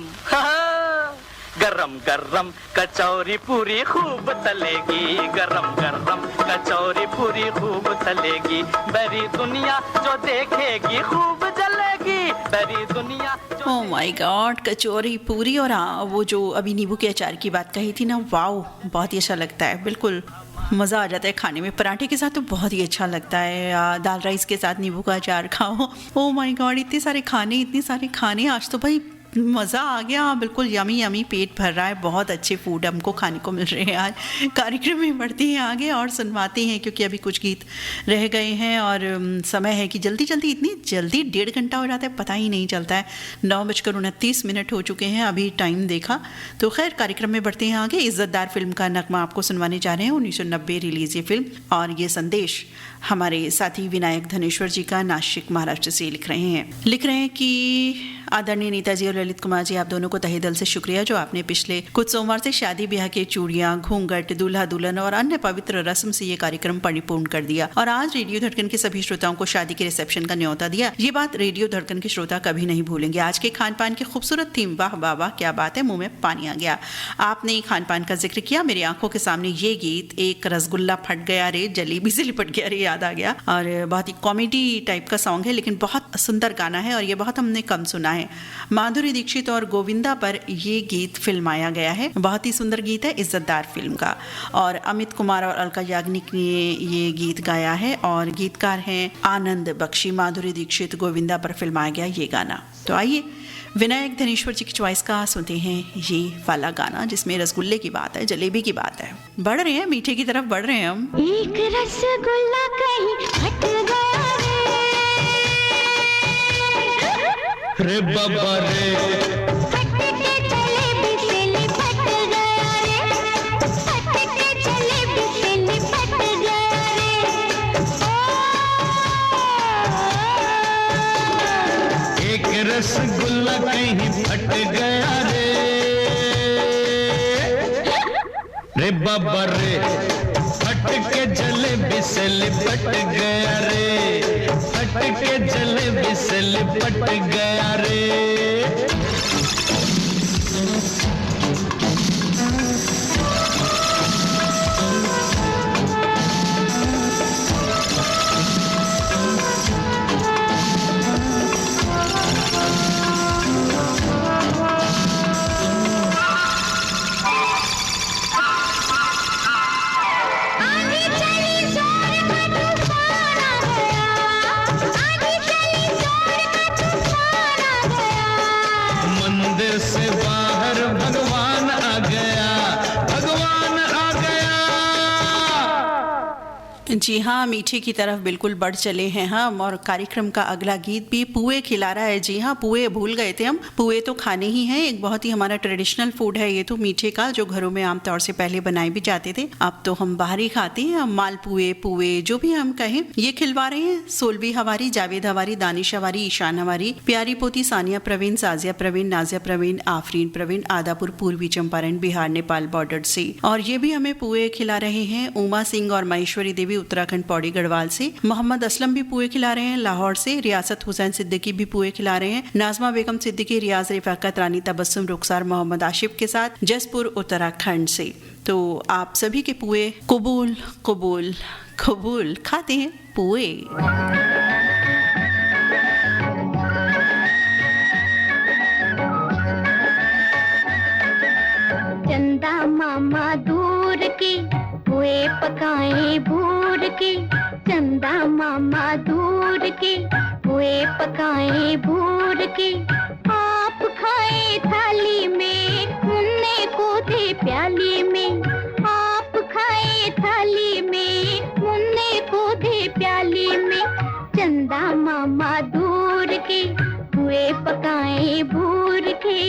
गरम गरम कचौरी पूरी खूब तलेगी, गरम गरम कचौरी पूरी खूब तलेगी। बड़ी दुनिया जो देखेगी खूब जलेगी, बड़ी दुनिया जो ओह माय गॉड, कचौरी पूरी। और हाँ, वो जो अभी नींबू के अचार की बात कही थी ना, वाओ बहुत ही अच्छा लगता है, बिल्कुल मज़ा आ जाता है खाने में। पराठे के साथ तो बहुत ही अच्छा लगता है, दाल राइस के साथ नींबू का अचार खाओ। ओह माय गॉड, इतने सारे खाने आज तो भाई मज़ा आ गया, बिल्कुल यमी यमी, पेट भर रहा है। बहुत अच्छे फूड हमको खाने को मिल रहे हैं आज। कार्यक्रम में बढ़ते हैं आगे और सुनवाते हैं, क्योंकि अभी कुछ गीत रह गए हैं और समय है कि जल्दी इतनी जल्दी 1.5 घंटा हो जाता है, पता ही नहीं चलता है। 9:29 हो चुके हैं अभी टाइम देखा तो। खैर कार्यक्रम में बढ़ते हैं आगे। इज्जतदार फिल्म का नगमा आपको सुनवाने जा रहे हैं, 1990 रिलीज ये फिल्म। और ये संदेश हमारे साथी विनायक धनेश्वर जी का नासिक महाराष्ट्र से लिख रहे हैं कि आदरणीय नेताजी और ललित कुमार जी, आप दोनों को तहे दिल से शुक्रिया जो आपने पिछले कुछ सोमवार से शादी ब्याह के चूड़ियां, घूंघट, दूल्हा दुल्हन और अन्य पवित्र रस्म से ये कार्यक्रम परिपूर्ण कर दिया और आज रेडियो धड़कन के सभी श्रोताओं को शादी के रिसेप्शन का न्योता दिया। ये बात रेडियो धड़कन के श्रोता कभी नहीं भूलेंगे। आज के खान पान की खूबसूरत थीम, वाह वाह वाह, क्या बात है, मुंह में पानी आ गया। आपने खान पान का जिक्र किया, मेरी आंखों के सामने ये गीत, एक रसगुल्ला फट गया रे, जलेबी से लिपट गया रे, याद आ गया। और बहुत ही कॉमेडी टाइप का सॉन्ग है, लेकिन बहुत सुंदर गाना है और ये बहुत हमने कम सुना है। माधुरी दीक्षित और गोविंदा पर ये गीत फिल्माया गया है, बहुत ही सुंदर गीत है इज्जतदार फिल्म का। और अमित कुमार और अलका याग्निक ने ये गीत गाया है और गीतकार हैं आनंद बख्शी। माधुरी दीक्षित, गोविंदा पर फिल्माया गया ये गाना। तो आइए विनायक धनेश्वर जी की चॉइस का सुनते हैं ये वाला गाना, जिसमें रसगुल्ले की बात है, जलेबी की बात है। बढ़ रहे हैं मीठे की तरफ, बढ़ रहे हैं हम। एक रसगुल्ला कहीं हट गया रे बाबा रे, हट के जलेबी से लिपट गया रे, हट के जलेबी से लिपट गया रे। एक रसगुल्ला कहीं फट गया रे, रे बाबा रे, फट के जलेबी से लिपट गया रे, फट के जलेबी से लिपट गया रे। जी हाँ, मीठे की तरफ बिल्कुल बढ़ चले हैं हम। और कार्यक्रम का अगला गीत भी पुए खिला रहा है। जी हाँ, पुए भूल गए थे हम। पुए तो खाने ही हैं, एक बहुत ही हमारा ट्रेडिशनल फूड है ये तो मीठे का, जो घरों में आमतौर से पहले बनाए भी जाते थे। अब तो हम बाहर ही खाते हैं। मालपुए, पुए, जो भी हम कहें, ये खिलवा रहे हैं सोलवी हवारी, जावेद हवारी, दानिश हवारी, ईशान हवारी, प्यारी पोती सानिया प्रवीण, साजिया प्रवीण, नाजिया प्रवीण, आफरीन प्रवीण, आदापुर, पूर्वी चंपारण, बिहार नेपाल बॉर्डर से। और ये भी हमें पुए खिला रहे हैं उमा सिंह और महेश्वरी देवी उत्तराखंड पौड़ी गढ़वाल से। मोहम्मद असलम भी पुए खिला रहे हैं लाहौर से। रियासत हुसैन सिद्दीकी भी पुए खिला रहे हैं। नाजमा बेगम सिद्दीकी, रियाज रिफाकत, रानी तबस्सुम, रुखसार मोहम्मद आशिफ के साथ जसपुर उत्तराखंड से। तो आप सभी के पुए कबूल कबूल कबूल। खाते हैं पुए। चंदा मामा दूर की पुए पकाए भूर की, चंदा मामा दूर की पुए पकाए भूर की। आप खाए थाली में, मुन्ने को दे प्याली में। आप खाए थाली में, मुन्ने को दे प्याली में। चंदा मामा दूर की पुए पकाए भूर दूर के।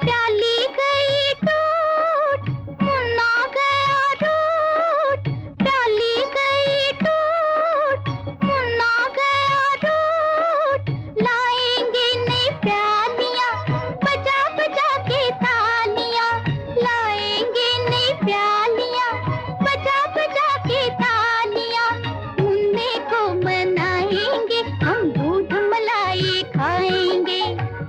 प्याली गई टूट, मुन्ना गया रूठ। प्याली गई टूट, मुन्ना गया रूठ। लाएंगे नई प्यालियां, बजा बजा के तालियां। लाएंगे नई प्यालियां, बजा बजा के तालियां। मुन्ने को मनाएंगे, हम दूध मलाई खाएंगे।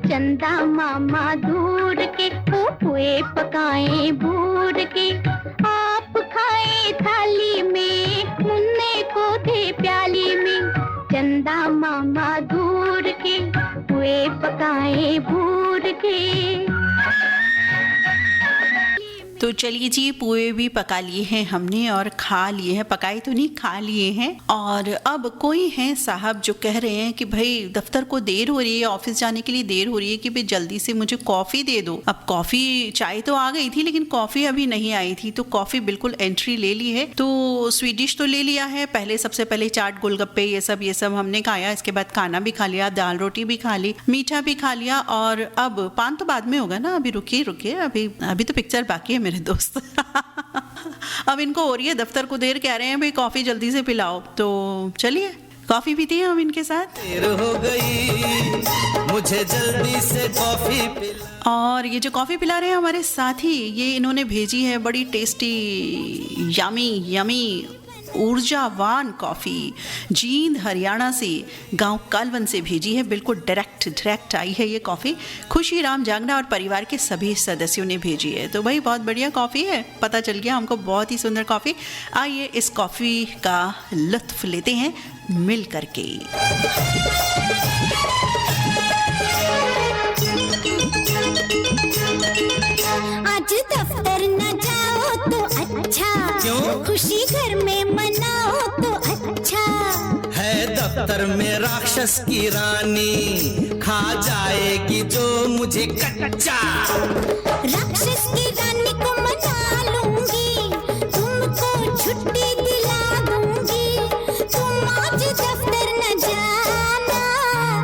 चंदा मामा दूर के, पुए पकाएं बूढ़ के। आप खाएं थाली में, मुन्ने को दे प्याली में। चंदा मामा दूर के, पुए पकाएं बूढ़ के। तो चलिए जी, पुए भी पका लिए हैं हमने और खा लिए हैं। पकाए तो नहीं, खा लिए हैं। और अब कोई हैं साहब जो कह रहे हैं कि भाई दफ्तर को देर हो रही है, ऑफिस जाने के लिए देर हो रही है, कि भाई जल्दी से मुझे कॉफ़ी दे दो। अब कॉफ़ी, चाय तो आ गई थी लेकिन कॉफ़ी अभी नहीं आई थी, तो कॉफ़ी बिल्कुल एंट्री ले ली है। तो स्वीट डिश तो ले लिया है, सबसे पहले चाट गोलगप्पे ये सब हमने खाया। इसके बाद खाना भी खा लिया, दाल रोटी भी खा ली, मीठा भी खा लिया। और अब पान तो बाद में होगा ना, अभी रुकिए अभी तो पिक्चर बाकी है मेरे दोस्त। अब इनको हो रही है दफ्तर को देर, कह रहे हैं भाई कॉफी जल्दी से पिलाओ। तो चलिए कॉफी पीते हैं हम इनके साथ। देर हो गई, मुझे जल्दी से कॉफी पिला। और ये जो कॉफी पिला रहे हैं हमारे साथी, ये इन्होंने भेजी है बड़ी टेस्टी यमी ऊर्जावान कॉफ़ी जींद हरियाणा से, गांव कालवन से भेजी है। बिल्कुल डायरेक्ट आई है ये कॉफ़ी। खुशी राम जांगड़ा और परिवार के सभी सदस्यों ने भेजी है। तो भाई बहुत बढ़िया कॉफ़ी है, पता चल गया हमको, बहुत ही सुंदर कॉफ़ी। आइए इस कॉफ़ी का लुत्फ लेते हैं मिल करके। आज दफ्तर न जाओ तो अच्छा, क्यों? खुशी घर में मनाओ तो अच्छा। है दफ्तर में राक्षस की रानी, खा जाएगी जो मुझे कच्चा। राक्षस की रानी को मना लूंगी, तुमको छुट्टी दिला दूंगी। तुम आज दफ्तर न जाना।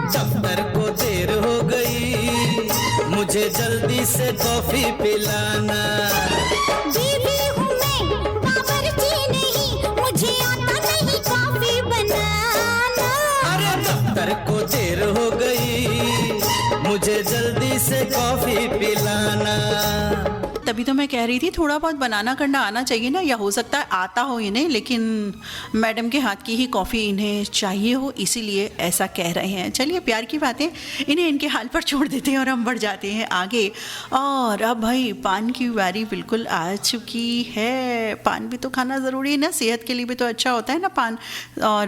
दफ्तर को देर हो गई, मुझे जल्दी से कॉफी पिलाना। बीवी हूँ मैं, बावर्ची नहीं, मुझे आता नहीं कॉफी बनाना। अरे दफ्तर को देर हो गई, मुझे जल्दी से कॉफी पिलाना। तभी तो मैं कह रही थी थोड़ा बहुत बनाना करना आना चाहिए ना, या हो सकता है आता हो इन्हें, लेकिन मैडम के हाथ की ही कॉफ़ी इन्हें चाहिए हो, इसीलिए ऐसा कह रहे हैं। चलिए प्यार की बातें, इन्हें इनके हाल पर छोड़ देते हैं और हम बढ़ जाते हैं आगे। और अब भाई पान की बारी बिल्कुल आ चुकी है। पान भी तो खाना ज़रूरी है ना, सेहत के लिए भी तो अच्छा होता है ना पान। और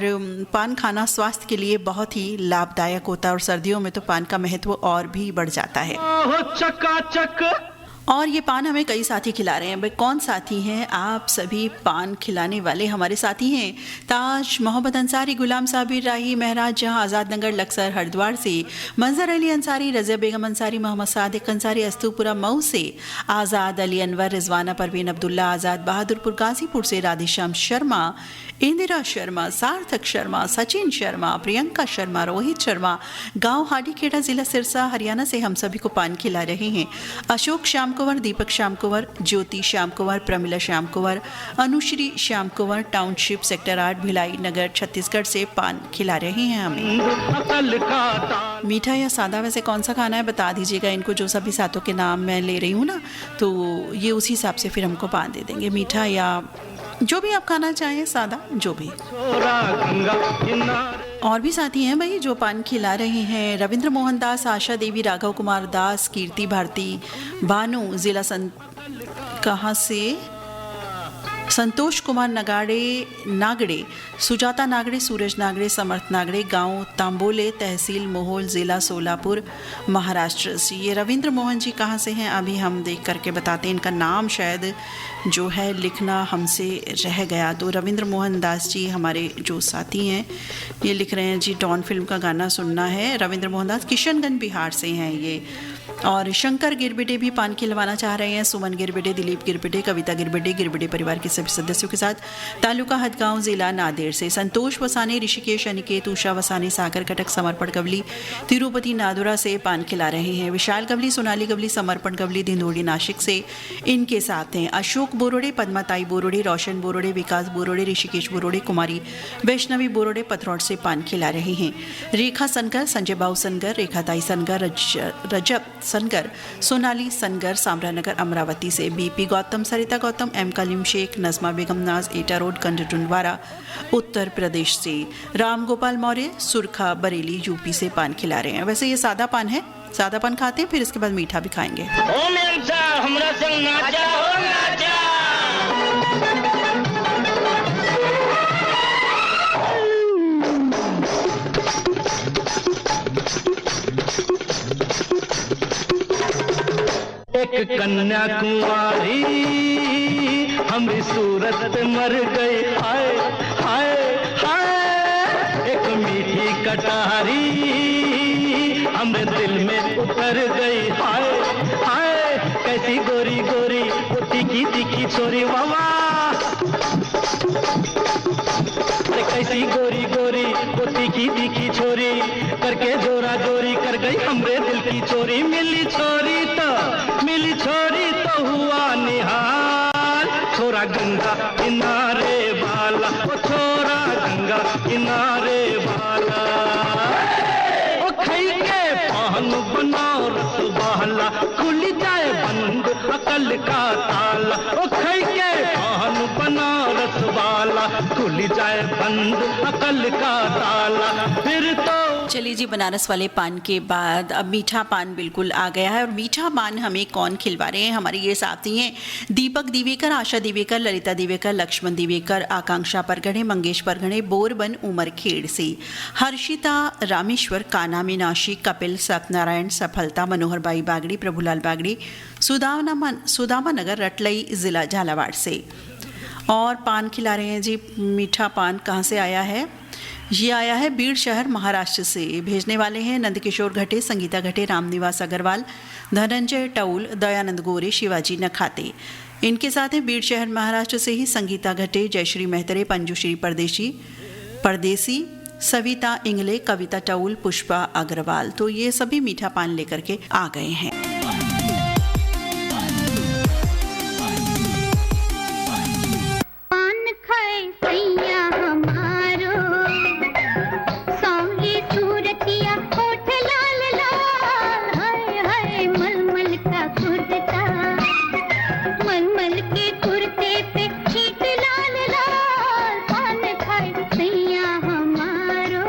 पान खाना स्वास्थ्य के लिए बहुत ही लाभदायक होता है, और सर्दियों में तो पान का महत्व और भी बढ़ जाता है। चकाचक। और ये पान हमें कई साथी खिला रहे हैं। भाई कौन साथी हैं? आप सभी पान खिलाने वाले हमारे साथी हैं। ताज, मोहम्मद अंसारी, गुलाम साबिर राही, महराज जहां, आज़ाद नगर लक्सर हरिद्वार से, मंजर अली अंसारी, रज़िया बेगम अंसारी, मोहम्मद सादिक अंसारी अस्तूपुरा मऊ से, आज़ाद अली अनवर, रिजवाना परवीन अब्दुल्ला आज़ाद बहादुरपुर गाजीपुर से, राधेश्याम शर्मा, इंदिरा शर्मा, सार्थक शर्मा, सचिन शर्मा, प्रियंका शर्मा, रोहित शर्मा, गांव हाडीखेड़ा, जिला सिरसा, हरियाणा से हम सभी को पान खिला रहे हैं। अशोक श्याम कुंवर, दीपक श्याम कुंवर, ज्योति श्याम कुंवर, प्रमिला श्याम कुंवर, अनुश्री श्याम कुंवर, टाउनशिप सेक्टर 8 भिलाई नगर छत्तीसगढ़ से पान खिला रहे हैं हमें। मीठा या सादा वैसे कौन सा खाना है बता दीजिएगा इनको, जो सभी साथों के नाम मैं ले रही हूँ ना, तो ये उसी हिसाब से फिर हमको पान दे देंगे। मीठा या जो भी आप खाना चाहें, सादा जो भी। और भी साथी हैं भाई जो पान खिला रहे हैं। रविंद्र मोहन दास, आशा देवी, राघव कुमार दास, कीर्ति भारती, भानु, जिला कहाँ से, संतोष कुमार नागड़े, सुजाता नागड़े, सूरज नागड़े, समर्थ नागड़े, गांव तांबोले, तहसील मोहोल, जिला सोलापुर, महाराष्ट्र से। ये रविंद्र मोहन जी कहाँ से हैं अभी हम देख करके बताते हैं। इनका नाम शायद जो है लिखना हमसे रह गया। तो रविंद्र मोहन दास जी हमारे जो साथी हैं, ये लिख रहे हैं जी डॉन फिल्म का गाना सुनना है। रविंद्र मोहन दास किशनगंज बिहार से हैं ये। और शंकर गिरबिटे भी पान खिलवाना चाह रहे हैं। सुमन गिरबिटे, दिलीप गिरबिटे, कविता गिरबिटे, गिरबिटे परिवार के सभी सदस्यों के साथ तालुका हदगांव, जिला नादेड़ से संतोष वसाने, ऋषिकेश अनिकेत, उषा वसाने, सागर कटक, समर्पण कवली, तिरुपति नादुरा से पान खिला रहे हैं। विशाल कवली, सोनाली कवली, समर्पण कवली, धिंदोड़ी नासिक से इनके साथ हैं। अशोक बोरोड़े, पद्माताई बोरोड़े, रोशन बोरोड़े, विकास बोरोड़े, ऋषिकेश बोरोड़े, कुमारी वैष्णवी बोरोड़े पथरौड़ से पान खिला रहे हैं। रेखा सनगर, संजय बाबू सनगर, रेखाताई सनगर, रजब सनगर, सोनाली सनगर, सामरानगर अमरावती से। बीपी गौतम, सरिता गौतम, एम कलीम शेख, नजमा बेगम नाज, एटा रोड, कंडटुंडवारा उत्तर प्रदेश से। राम गोपाल मौर्य, सुरखा बरेली यूपी से पान खिला रहे हैं। वैसे ये सादा पान है, सादा पान खाते हैं, फिर इसके बाद मीठा भी खाएंगे। ओ मेम साहब, हमरा संग नाचा हो नाचा। एक कन्या कुंवारी हमें सूरत पे मर गई, हाय हाय हाय। एक मीठी कटारी हमें दिल में उतर गई, हाय हाय। कैसी गोरी गोरी वो तीखी तीखी छोरी, वाह कैसी गोरी गोरी वो तीखी तीखी छोरी, करके जोरा जोरी कर गई हमरे दिल की चोरी। मिली छोरी तो हुआ निहाल, छोरा गंगा किनारे वाला, वो छोरा गंगा किनारे वाला। ओ खई के पान बनाओ रसवाला, खुल जाए बंद अकल का ताला। ओ खई के पान बनाओ रसवाला, खुल जाए बंद अकल का ताला। फिर तो चलिए जी, बनारस वाले पान के बाद अब मीठा पान बिल्कुल आ गया है। और मीठा पान हमें कौन खिलवा रहे हैं? हमारे ये साथी हैं दीपक दिवेकर, आशा दिवेकर, ललिता दिवेकर, लक्ष्मण दिवेकर, आकांक्षा परगणे, मंगेश परगणे, बोरबन उमरखेड़ से। हर्षिता रामेश्वर, काना मीनाक्षी, कपिल, सत्यनारायण, सफलता, मनोहर बाई बागड़ी, प्रभुलाल बागड़ी, सुदामा नगर, रटलई, जिला झालावाड़ से। और पान खिला रहे हैं जी। मीठा पान कहाँ से आया है? ये आया है बीड़ शहर महाराष्ट्र से। भेजने वाले हैं नंदकिशोर घटे, संगीता घटे, रामनिवास अग्रवाल, धनंजय टौल, दयानंद गोरे, शिवाजी नखाते। इनके साथ हैं बीड़ शहर महाराष्ट्र से ही संगीता घटे, जयश्री मेहतरे, पंजुश्री परदेसी, सविता इंगले, कविता टौल, पुष्पा अग्रवाल। तो ये सभी मीठा पान लेकर के आ गए हैं। पान खाए सैया हमारो, सौंगे सूरतिया होठ लाल लाल, हाय हाय मलमल का कुर्ता, मलमल के कुर्ते पे छीट लाल लाल। पान खाए सैया हमारो।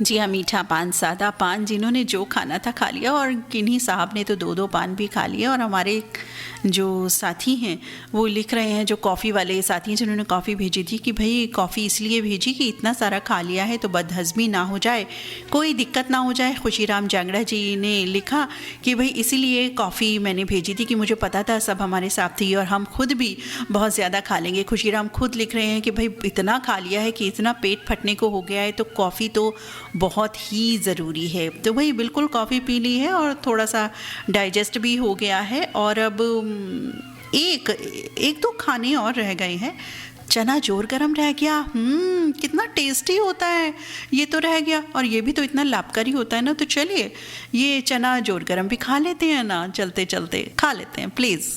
जी हाँ, मीठा पान, सादा पान, जिन्होंने जो खाना था खा लिया और किन्हीं साहब ने तो 2-2 पान भी खा लिए। और हमारे जो साथी हैं वो लिख रहे हैं, जो कॉफ़ी वाले साथी हैं जिन्होंने कॉफ़ी भेजी थी, कि भाई कॉफ़ी इसलिए भेजी कि इतना सारा खा लिया है तो बदहज़मी ना हो जाए, कोई दिक्कत ना हो जाए। खुशीराम जांगड़ा जी ने लिखा कि भाई इसीलिए कॉफ़ी मैंने भेजी थी कि मुझे पता था सब हमारे साथी और हम खुद भी बहुत ज़्यादा खा लेंगे। खुशीराम खुद लिख रहे हैं कि भाई इतना खा लिया है कि इतना पेट फटने को हो गया है, तो कॉफ़ी तो बहुत ही ज़रूरी है। तो भाई बिल्कुल कॉफ़ी पी ली है और थोड़ा सा डाइजेस्ट भी हो गया है। और अब एक दो खाने और रह गए हैं। चना जोर गरम रह गया, कितना टेस्टी होता है ये तो रह गया, और ये भी तो इतना लाभकारी होता है ना। तो चलिए ये चना जोर गरम भी खा लेते हैं ना, चलते चलते खा लेते हैं प्लीज़।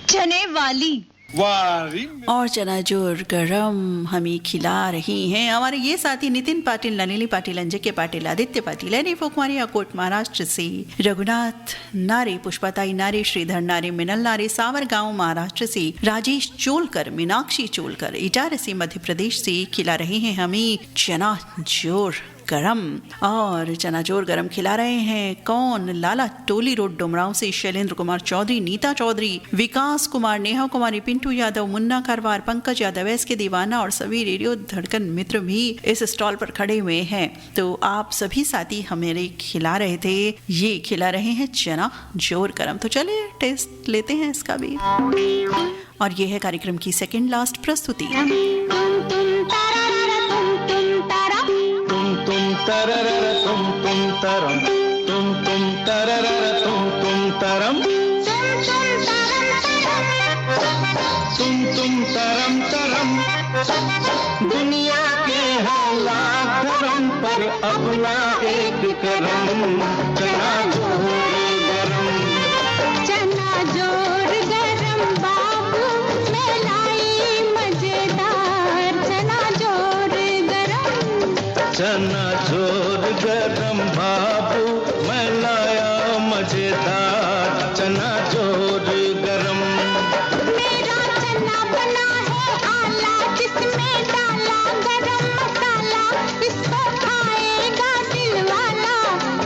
चने वाली और चना जोर गरम हमें खिला रही हैं हमारे ये साथी नितिन पाटिल, नलिनी पाटिल, अंजय के पाटिल, आदित्य पाटिल, एनी फोकमारी अकोट महाराष्ट्र से, रघुनाथ नारे, पुष्पाताई नारे, श्रीधर नारे, मिनल नारे, सावरगांव महाराष्ट्र से, राजेश चोलकर, मीनाक्षी चोलकर इटारसी मध्य प्रदेश से खिला रहे हैं हमें चना जोर गरम। और चना जोर गरम खिला रहे हैं कौन? लाला टोली रोड डुमराव से शैलेंद्र कुमार चौधरी, नीता चौधरी, विकास कुमार, नेहा कुमारी, पिंटू यादव, मुन्ना करवार, पंकज यादव, एस के दीवाना और सभी रेडियो धड़कन मित्र भी इस स्टॉल पर खड़े हुए हैं। तो आप सभी साथी हमारे खिला रहे थे, ये खिला रहे हैं चना जोर गरम। तो चलिए टेस्ट लेते हैं इसका भी। और ये है कार्यक्रम की सेकंड लास्ट प्रस्तुति। तररर तुम तरम, तुम तररर तुम तरम, तुम तरम तरम। दुनिया के हालात गरम पर अपना एक करम, चना जोर गरम, चना जोर गरम बाबू मैं लाई मजेदार, चना जोर गरम, चना जोर गरम बाबू मैं लाया मजेदार, चना जोर गरम। मेरा चना बना है आला, जिसमें डाला गरम मसाला, इसको खाएगा दिल वाला,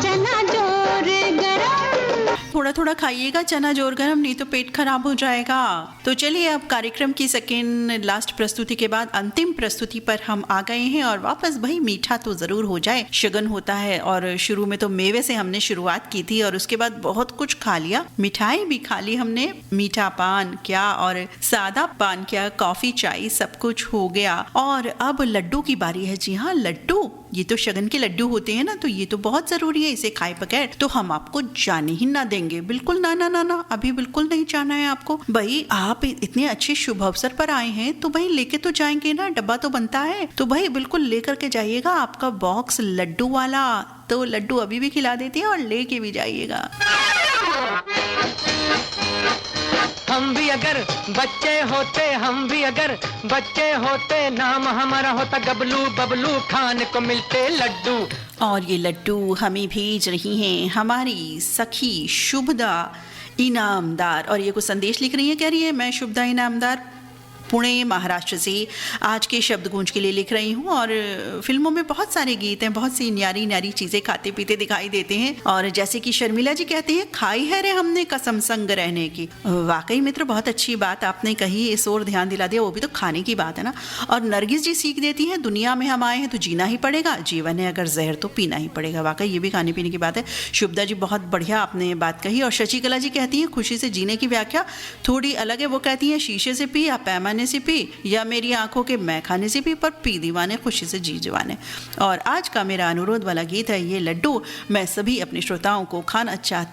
चना जोर गरम। थोड़ा थोड़ा खाइएगा चना जोर गरम, नहीं तो पेट खराब हो जाएगा। तो चलिए अब कार्यक्रम की सेकेंड लास्ट प्रस्तुति के बाद अंतिम प्रस्तुति पर हम आ गए हैं। और वापस भाई मीठा तो जरूर हो जाए, शगन होता है। और शुरू में तो मेवे से हमने शुरुआत की थी और उसके बाद बहुत कुछ खा लिया, मिठाई भी खा ली हमने, मीठा पान क्या और सादा पान क्या, कॉफी चाय सब कुछ हो गया। और अब लड्डू की बारी है। जी हाँ, लड्डू, ये तो शगन के लड्डू होते हैं ना, तो ये तो बहुत जरूरी है, इसे खाए बगैर तो हम आपको जाने ही ना देंगे। बिल्कुल ना ना ना ना, अभी बिल्कुल नहीं जाना है आपको। भाई आप इतने अच्छे शुभ अवसर पर आए हैं तो भाई लेके तो जाएंगे ना, डब्बा तो बनता है, तो भाई बिल्कुल लेकर के जाइएगा आपका बॉक्स लड्डू वाला। तो लड्डू अभी भी खिला देती है और लेके भी जाइएगा। हम भी अगर बच्चे होते, हम भी अगर बच्चे होते, नाम हमारा होता गबलू बबलू, खाने को मिलते लड्डू। और ये लड्डू हमें भेज रही हैं हमारी सखी शुभदा इनामदार। और ये कुछ संदेश लिख रही है, कह रही है मैं शुभदा इनामदार पुणे महाराष्ट्र से आज के शब्द गूंज के लिए लिख रही हूँ। और फिल्मों में बहुत सारे गीत हैं, बहुत सी न्यारी न्यारी चीज़ें खाते पीते दिखाई देते हैं। और जैसे कि शर्मिला जी कहती हैं, खाई है रे हमने कसम संग रहने की। वाकई मित्र बहुत अच्छी बात आपने कही, इस ओर ध्यान दिला दिया, वो भी तो खाने की बात है ना। और नरगिस जी सीख देती हैं, दुनिया में हम आए हैं तो जीना ही पड़ेगा, जीवन है अगर जहर तो पीना ही पड़ेगा। वाकई ये भी खाने पीने की बात है। शुभदा जी बहुत बढ़िया आपने बात कही। और शशिकला जी कहती हैं, खुशी से जीने की व्याख्या थोड़ी अलग है। वो कहती हैं, शीशे से पी या पैमाने से पी या मेरी आंखों के मैं खाने से पी, पर पी दीवाने खुशी से जी जवाने। और आज का मेरा अनुरोध वाला गीत है ये लड्डू। मैं सभी अपने श्रोताओं को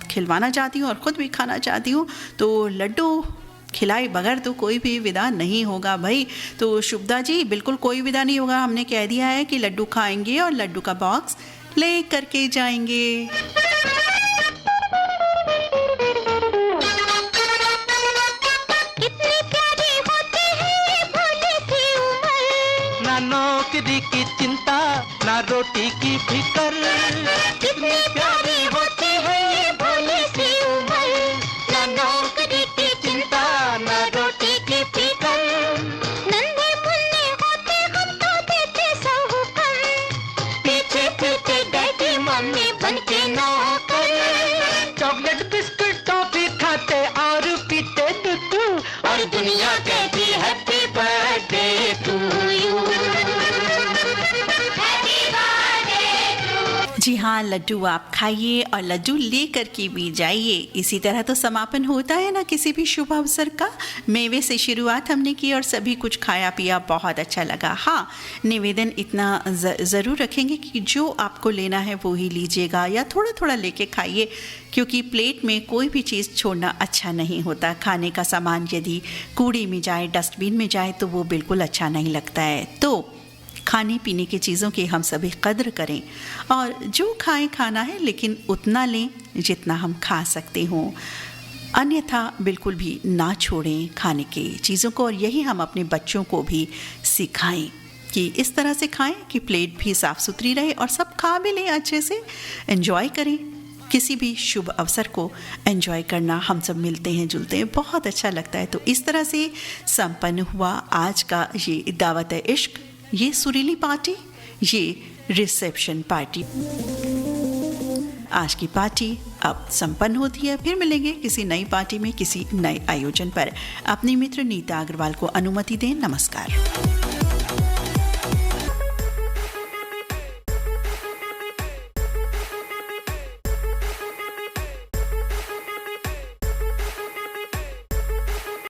खिलवाना चाहती हूँ और खुद भी खाना चाहती हूँ। तो लड्डू खिलाए बगैर तो कोई भी विदा नहीं होगा भाई। तो शुभदा जी बिल्कुल कोई विदा नहीं होगा, हमने कह दिया है कि लड्डू खाएंगे और लड्डू का बॉक्स ले करके जाएंगे। नौकरी की चिंता ना रोटी की फिकर, कितनी प्यारी होती है ये भोली सी उम्र। ना नौकरी की चिंता ना रोटी की फिकर, नन्हे मुन्ने होते हम तो देते सब हुक्म, पीछे पीछे चॉकलेट बिस्कुट टॉफी खाते और पीते दूध, और दुनिया कहती हैप्पी बर्थडे टू यू। जी हाँ, लड्डू आप खाइए और लड्डू लेकर के भी जाइए। इसी तरह तो समापन होता है ना किसी भी शुभ अवसर का। मेवे से शुरुआत हमने की और सभी कुछ खाया पिया, बहुत अच्छा लगा। हाँ, निवेदन इतना ज़रूर रखेंगे कि जो आपको लेना है वो ही लीजिएगा या थोड़ा थोड़ा लेके खाइए, क्योंकि प्लेट में कोई भी चीज़ छोड़ना अच्छा नहीं होता। खाने का सामान यदि कूड़े में जाए, डस्टबिन में जाए तो वो बिल्कुल अच्छा नहीं लगता है। तो खाने पीने की चीज़ों की हम सभी कद्र करें और जो खाएं खाना है, लेकिन उतना लें जितना हम खा सकते हों, अन्यथा बिल्कुल भी ना छोड़ें खाने की चीज़ों को। और यही हम अपने बच्चों को भी सिखाएं कि इस तरह से खाएं कि प्लेट भी साफ़ सुथरी रहे और सब खा भी लें, अच्छे से एंजॉय करें। किसी भी शुभ अवसर को एंजॉय करना, हम सब मिलते हैं जुलते हैं, बहुत अच्छा लगता है। तो इस तरह से संपन्न हुआ आज का ये दावत इश्क, ये सुरीली पार्टी, ये रिसेप्शन पार्टी। आज की पार्टी अब संपन्न होती है। फिर मिलेंगे किसी नई पार्टी में, किसी नए आयोजन पर। अपनी मित्र नीता अग्रवाल को अनुमति दें। नमस्कार।